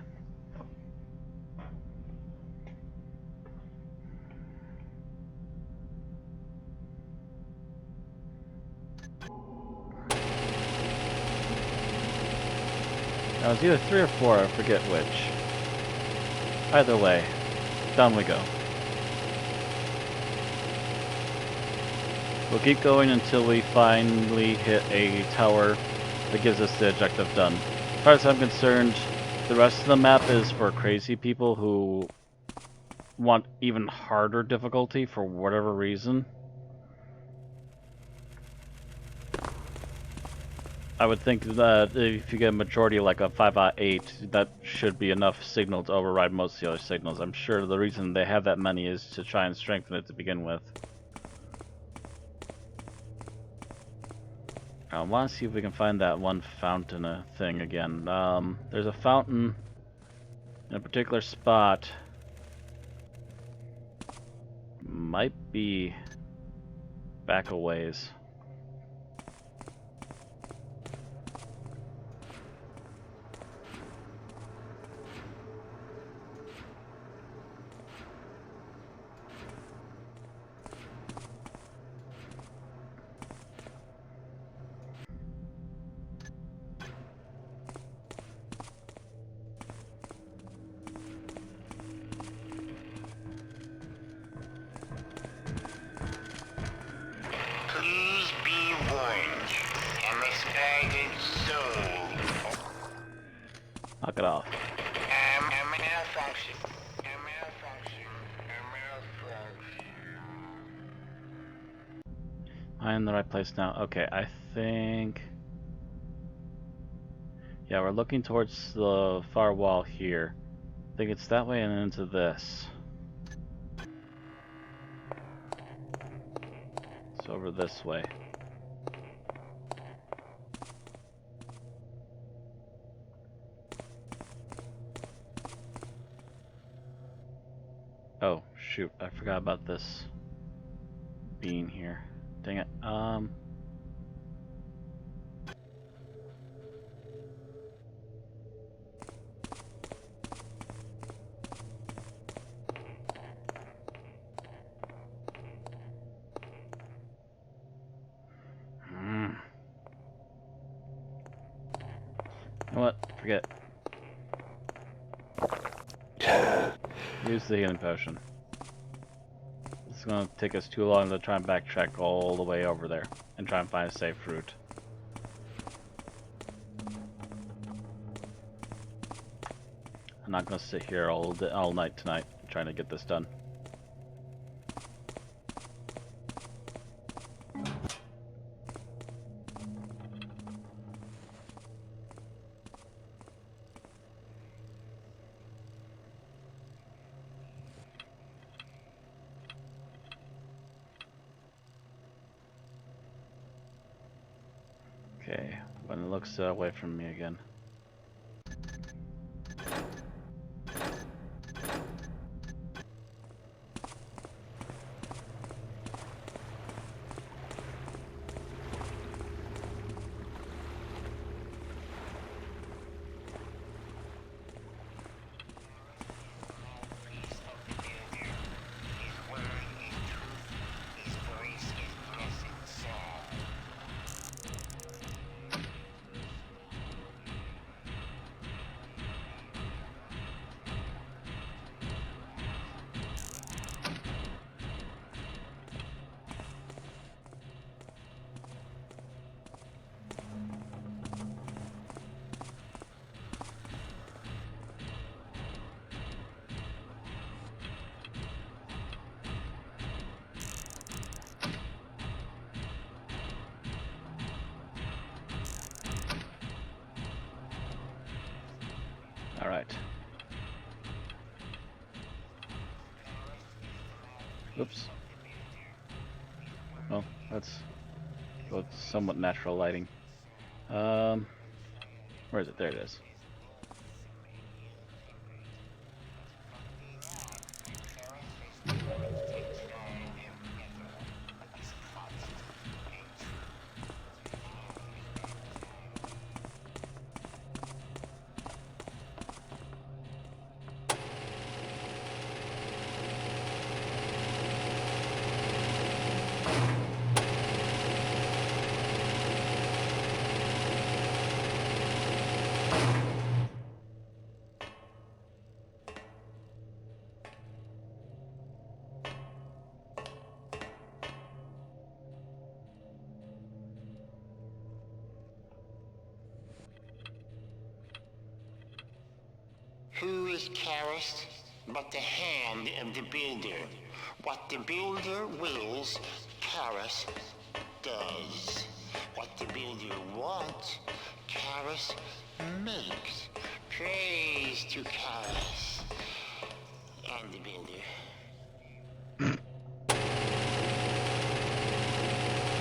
That was either 3 or 4, I forget which. Either way, down we go. We'll keep going until we finally hit a tower that gives us the objective done. As far as I'm concerned, the rest of the map is for crazy people who want even harder difficulty for whatever reason. I would think that if you get a majority like a 5 out of 8, that should be enough signal to override most of the other signals. I'm sure the reason they have that many is to try and strengthen it to begin with. I want to see if we can find that one fountain thing again. There's a fountain in a particular spot. Might be back a ways. Please be warned, a misguided soul. Knock it off. A malfunction. A malfunction. A malfunction. I'm in the right place now. Okay, I think... Yeah, we're looking towards the far wall here. I think it's that way and into this. It's over this way. Oh, shoot. I forgot about this bean here. Dang it. You know what? Forget it. Use the healing potion. It's gonna take us too long to try and backtrack all the way over there and try and find a safe route. I'm not gonna sit here all night tonight trying to get this done. Okay, when it looks away from me again. Alright. Oops. Well, let's go with somewhat natural lighting. Where is it? There it is. Who is Karis but the hand of the builder? What the builder wills, Karis does. What the builder wants, Karis makes. Praise to Karis and the builder.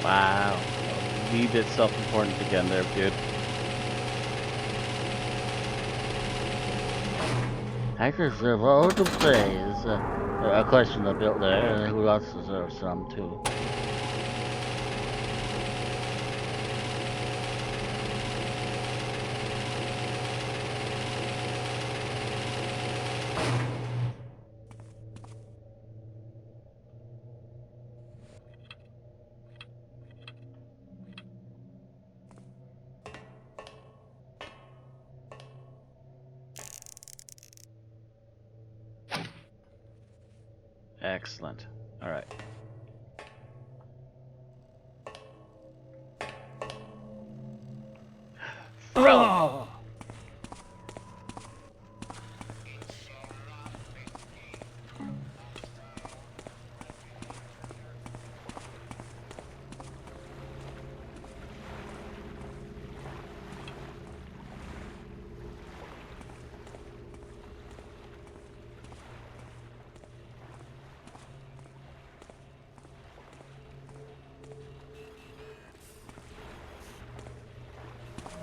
Wow. A wee bit self-important again there, dude. Hackers deserve all the praise. A question the builder, who else deserves some too? Excellent. All right. Throw.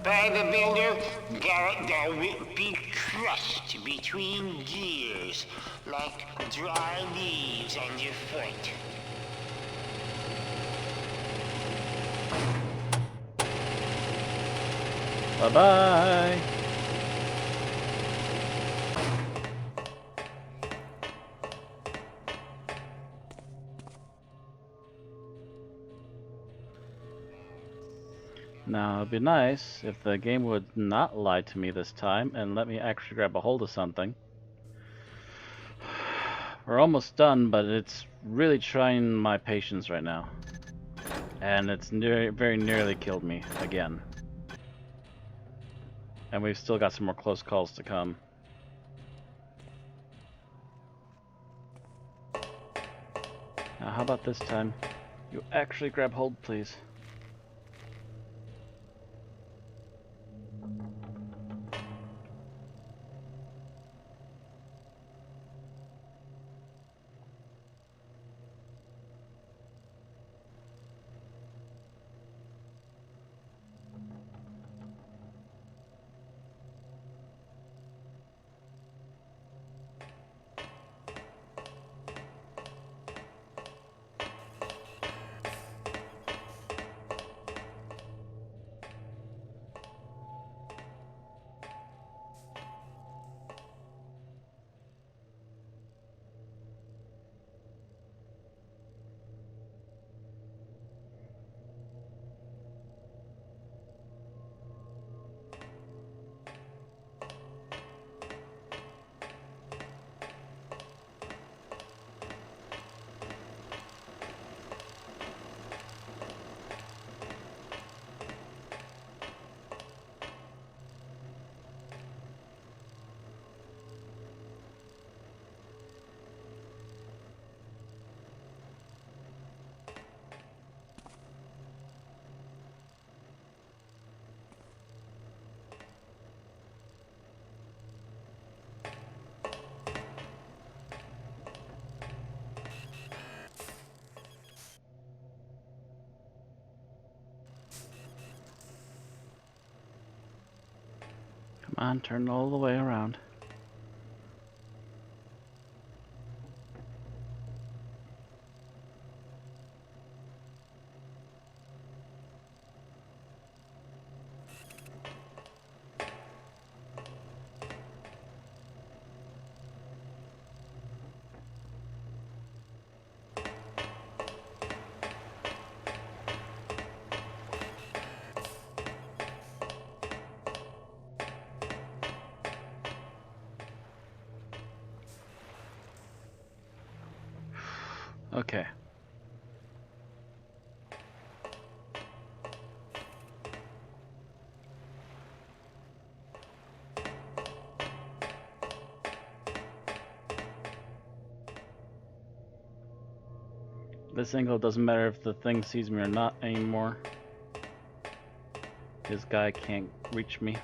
By the builder, there will be trust between gears, like dry leaves underfoot. Bye-bye. Now, it'd be nice if the game would not lie to me this time and let me actually grab a hold of something. We're almost done, but it's really trying my patience right now. And it's very nearly killed me again. And we've still got some more close calls to come. Now, how about this time? You actually grab hold, please. Come on, turn all the way around. Okay. This angle doesn't matter if the thing sees me or not anymore. This guy can't reach me.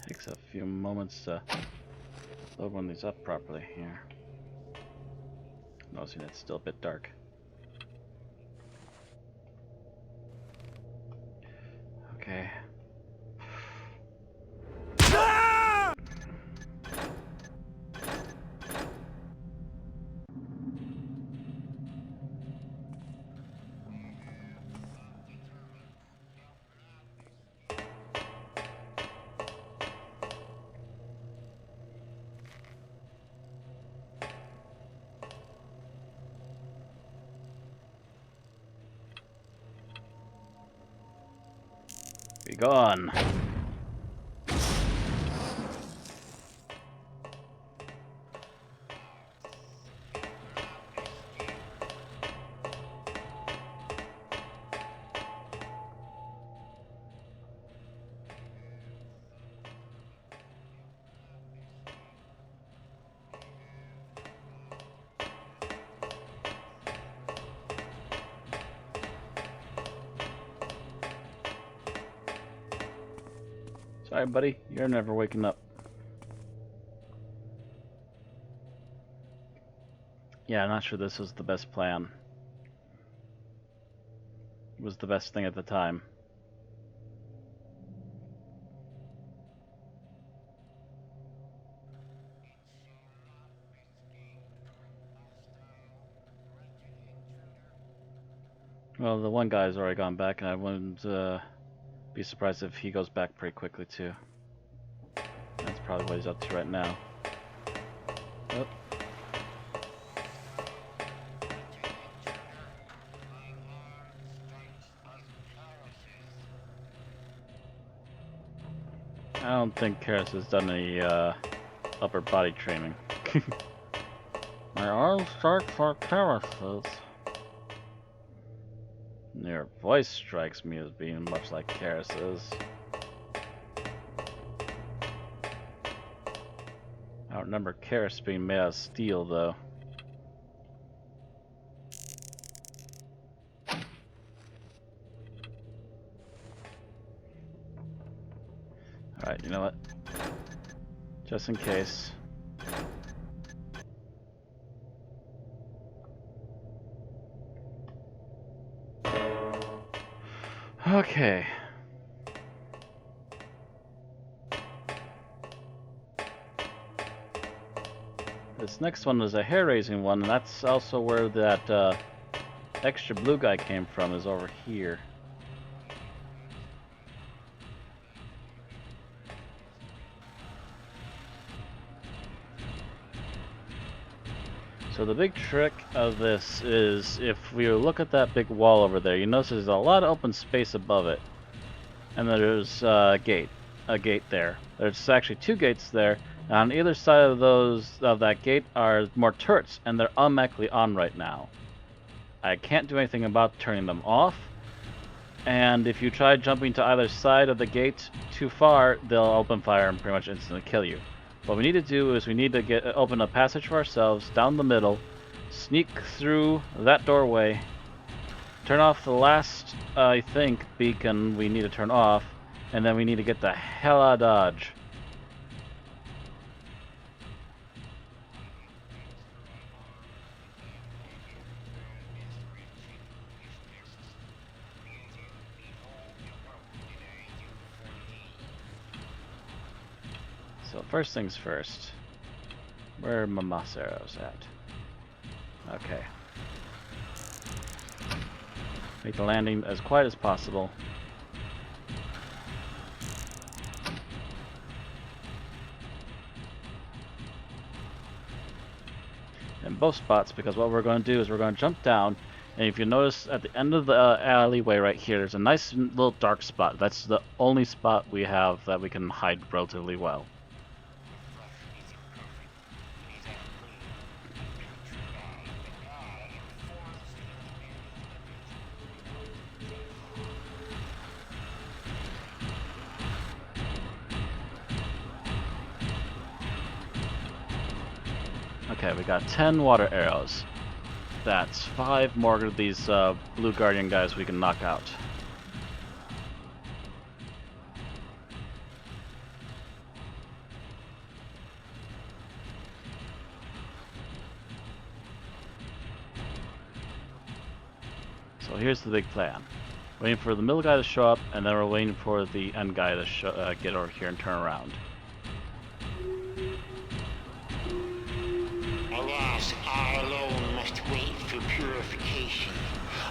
Takes a few moments to load one of these up properly here. Noticing it's still a bit dark. Okay. Be gone. Sorry, buddy. You're never waking up. Yeah, I'm not sure this was the best plan. It was the best thing at the time. Well, the one guy's already gone back, and I wouldn't be surprised if he goes back pretty quickly too. That's probably what he's up to right now. Oh. I don't think Karis has done any upper body training. My arms strike for Karis's. Your voice strikes me as being much like Karis's. I don't remember Karis being made out of steel, though. Alright, you know what? Just in case. Okay. This next one is a hair-raising one, and that's also where that extra blue guy came from, is over here. So the big trick of this is, if we look at that big wall over there, you notice there's a lot of open space above it. And there's a gate there. There's actually two gates there. And on either side of that gate are more turrets, and they're automatically on right now. I can't do anything about turning them off. And if you try jumping to either side of the gate too far, they'll open fire and pretty much instantly kill you. What we need to do is we need to open a passage for ourselves down the middle, sneak through that doorway, turn off the last, I think, beacon we need to turn off, and then we need to get the hell out of Dodge. So first things first, where are my Maceros at? Okay. Make the landing as quiet as possible. In both spots, because what we're going to do is we're going to jump down, and if you notice at the end of the alleyway right here, there's a nice little dark spot. That's the only spot we have that we can hide relatively well. Okay, we got 10 water arrows. That's 5 more of these blue guardian guys we can knock out. So here's the big plan. Waiting for the middle guy to show up, and then we're waiting for the end guy to get over here and turn around. Alas, I alone must wait for purification.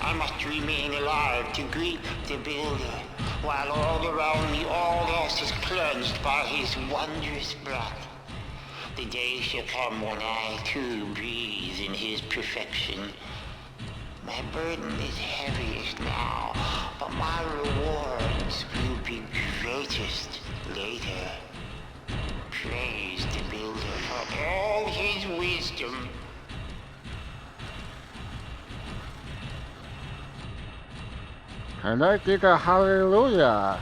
I must remain alive to greet the Builder, while all around me all else is cleansed by his wondrous breath. The day shall come when I too breathe in his perfection. My burden is heaviest now, but my rewards will be greatest later. Praise the Builder for all his wisdom. Can I get a hallelujah?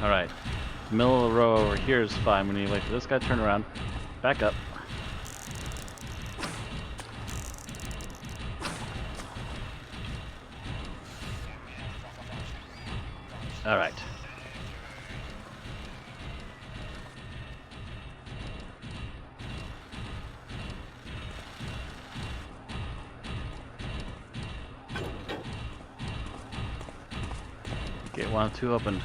Alright, Middle of the row over here is fine. We need to wait for this guy to turn around. Back up. Alright. Gate 1 and 2 opened.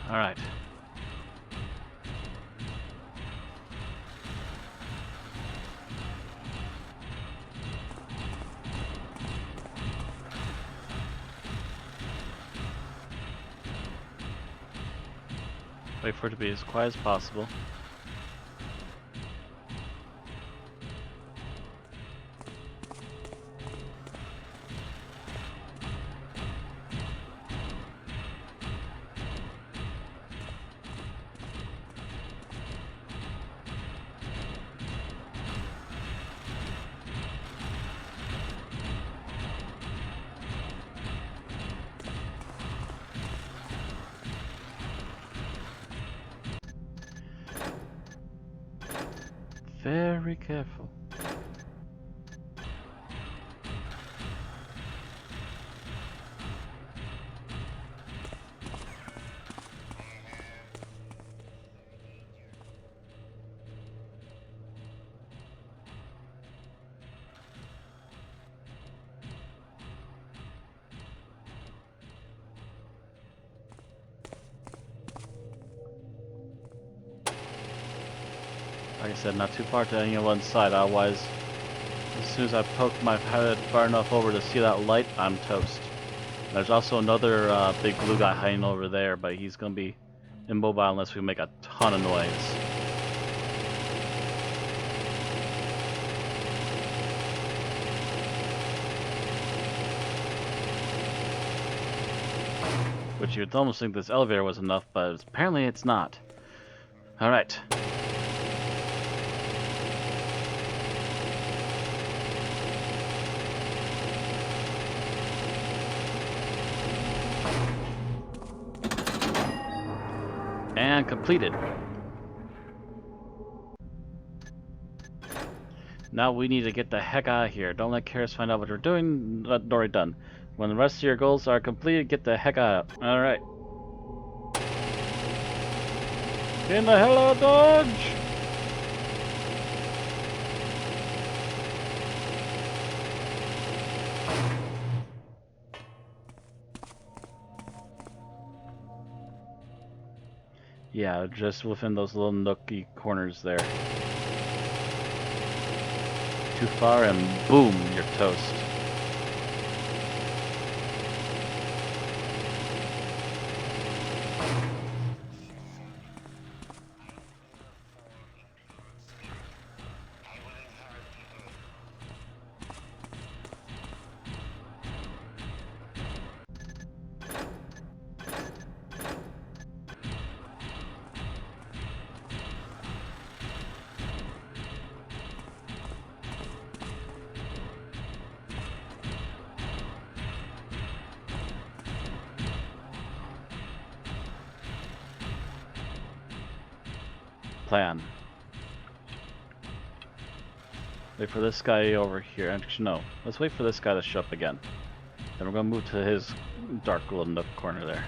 Alright. Wait for it to be as quiet as possible. Very careful. Like I said, not too far to any one side, otherwise, as soon as I poke my head far enough over to see that light, I'm toast. There's also another big blue guy hiding over there, but he's gonna be immobile unless we make a ton of noise. Which you'd almost think this elevator was enough, but apparently it's not. Alright. And completed. Now we need to get the heck out of here. Don't let Karis find out what we're doing. Already done. When the rest of your goals are completed, get the heck out. Alright. In the hell out of Dodge! Yeah, just within those little nooky corners there. Too far and boom, you're toast. Plan. Wait for this guy over here. Actually, no. Let's wait for this guy to show up again. Then we're gonna move to his dark little nook corner there.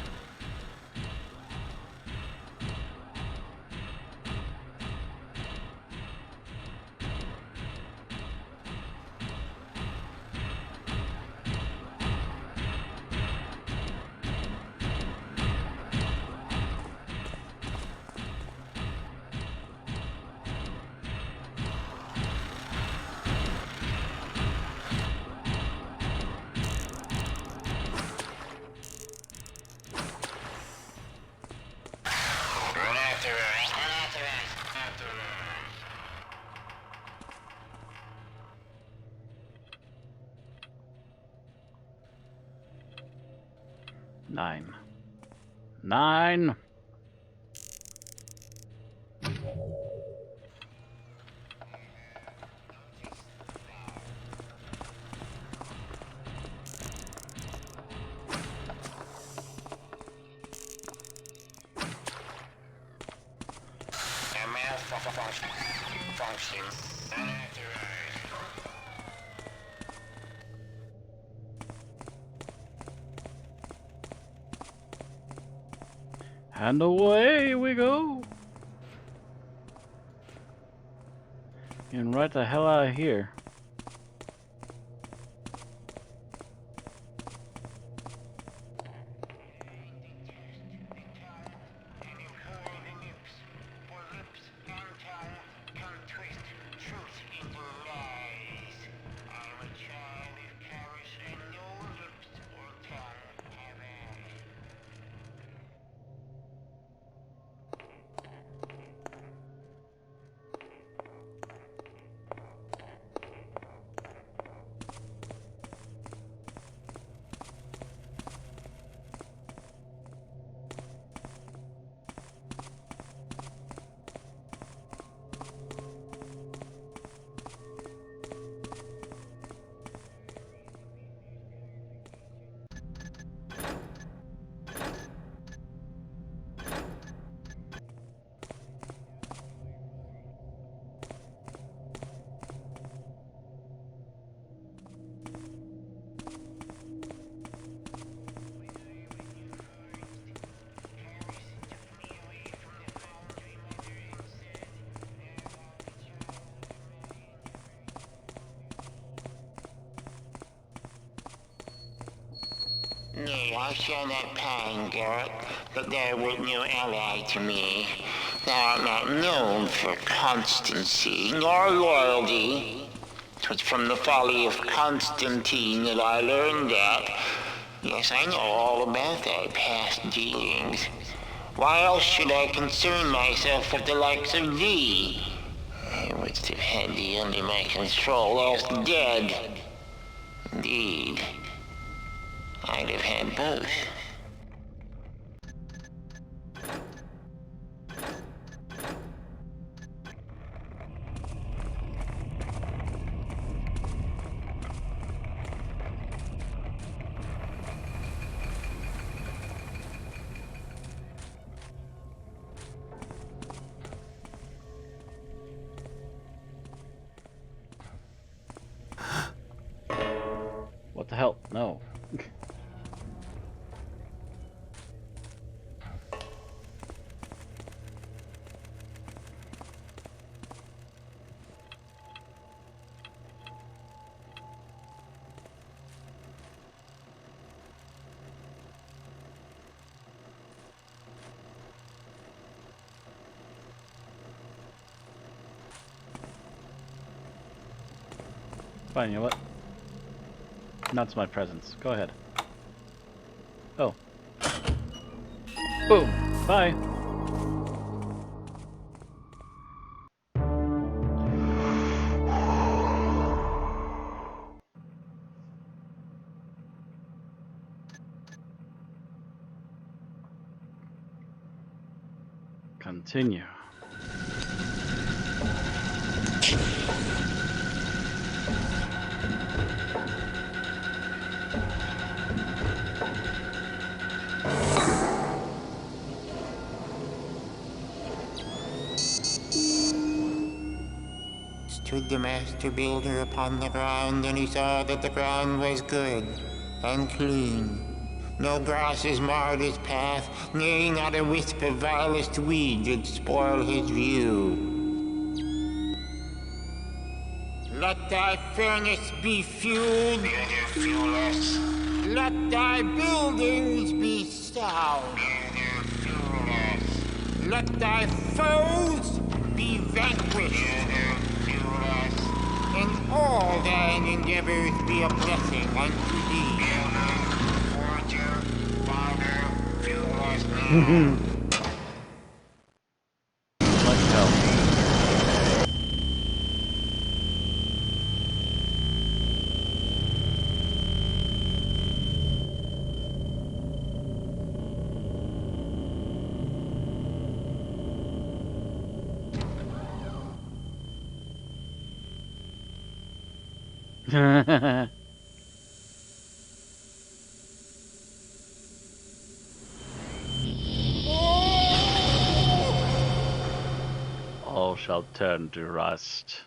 9. 9! Function unauthorized. And away we go! And right the hell out of here. Nay, I shall not pine, Garrett, but thou wert no ally to me. Thou art not known for constancy, nor loyalty. 'Twas from the folly of Constantine that I learned that. Yes, I know all about thy past dealings. Why else should I concern myself with the likes of thee? I would have had thee under my control, else dead. Indeed, I'd have had both. What the hell? No. Fine, you know what? Not my presence. Go ahead. Oh. Boom. Bye. Continue. Stood the master builder upon the ground, and he saw that the ground was good and clean. No grasses marred his path, nay, not a wisp of vilest weed did spoil his view. Let thy furnace be fueled. Builder, fuel us. Let thy buildings be sound. Builder, fuel us. Let thy foes be vanquished. Builder, fuel us. And all thine endeavors be a blessing unto thee. Builder, forger, father, fuel us now. Like hell. All shall turn to rust.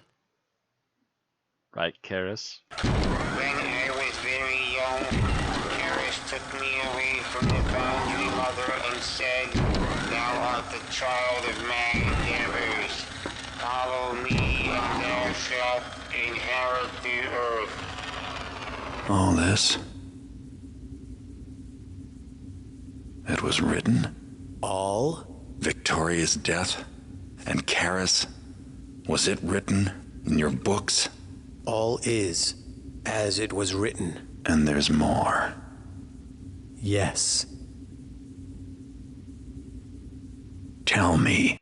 Right, Karis? When I was very young, Karis took me away from the boundary mother and said, "Thou art the child of my endeavors. Follow me and thou shalt inherit the earth." All this? It was written? All? Victoria's death? And Karis? Was it written in your books? All is as it was written. And there's more. Yes. Tell me.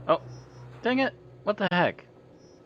Oh, dang it. What the heck?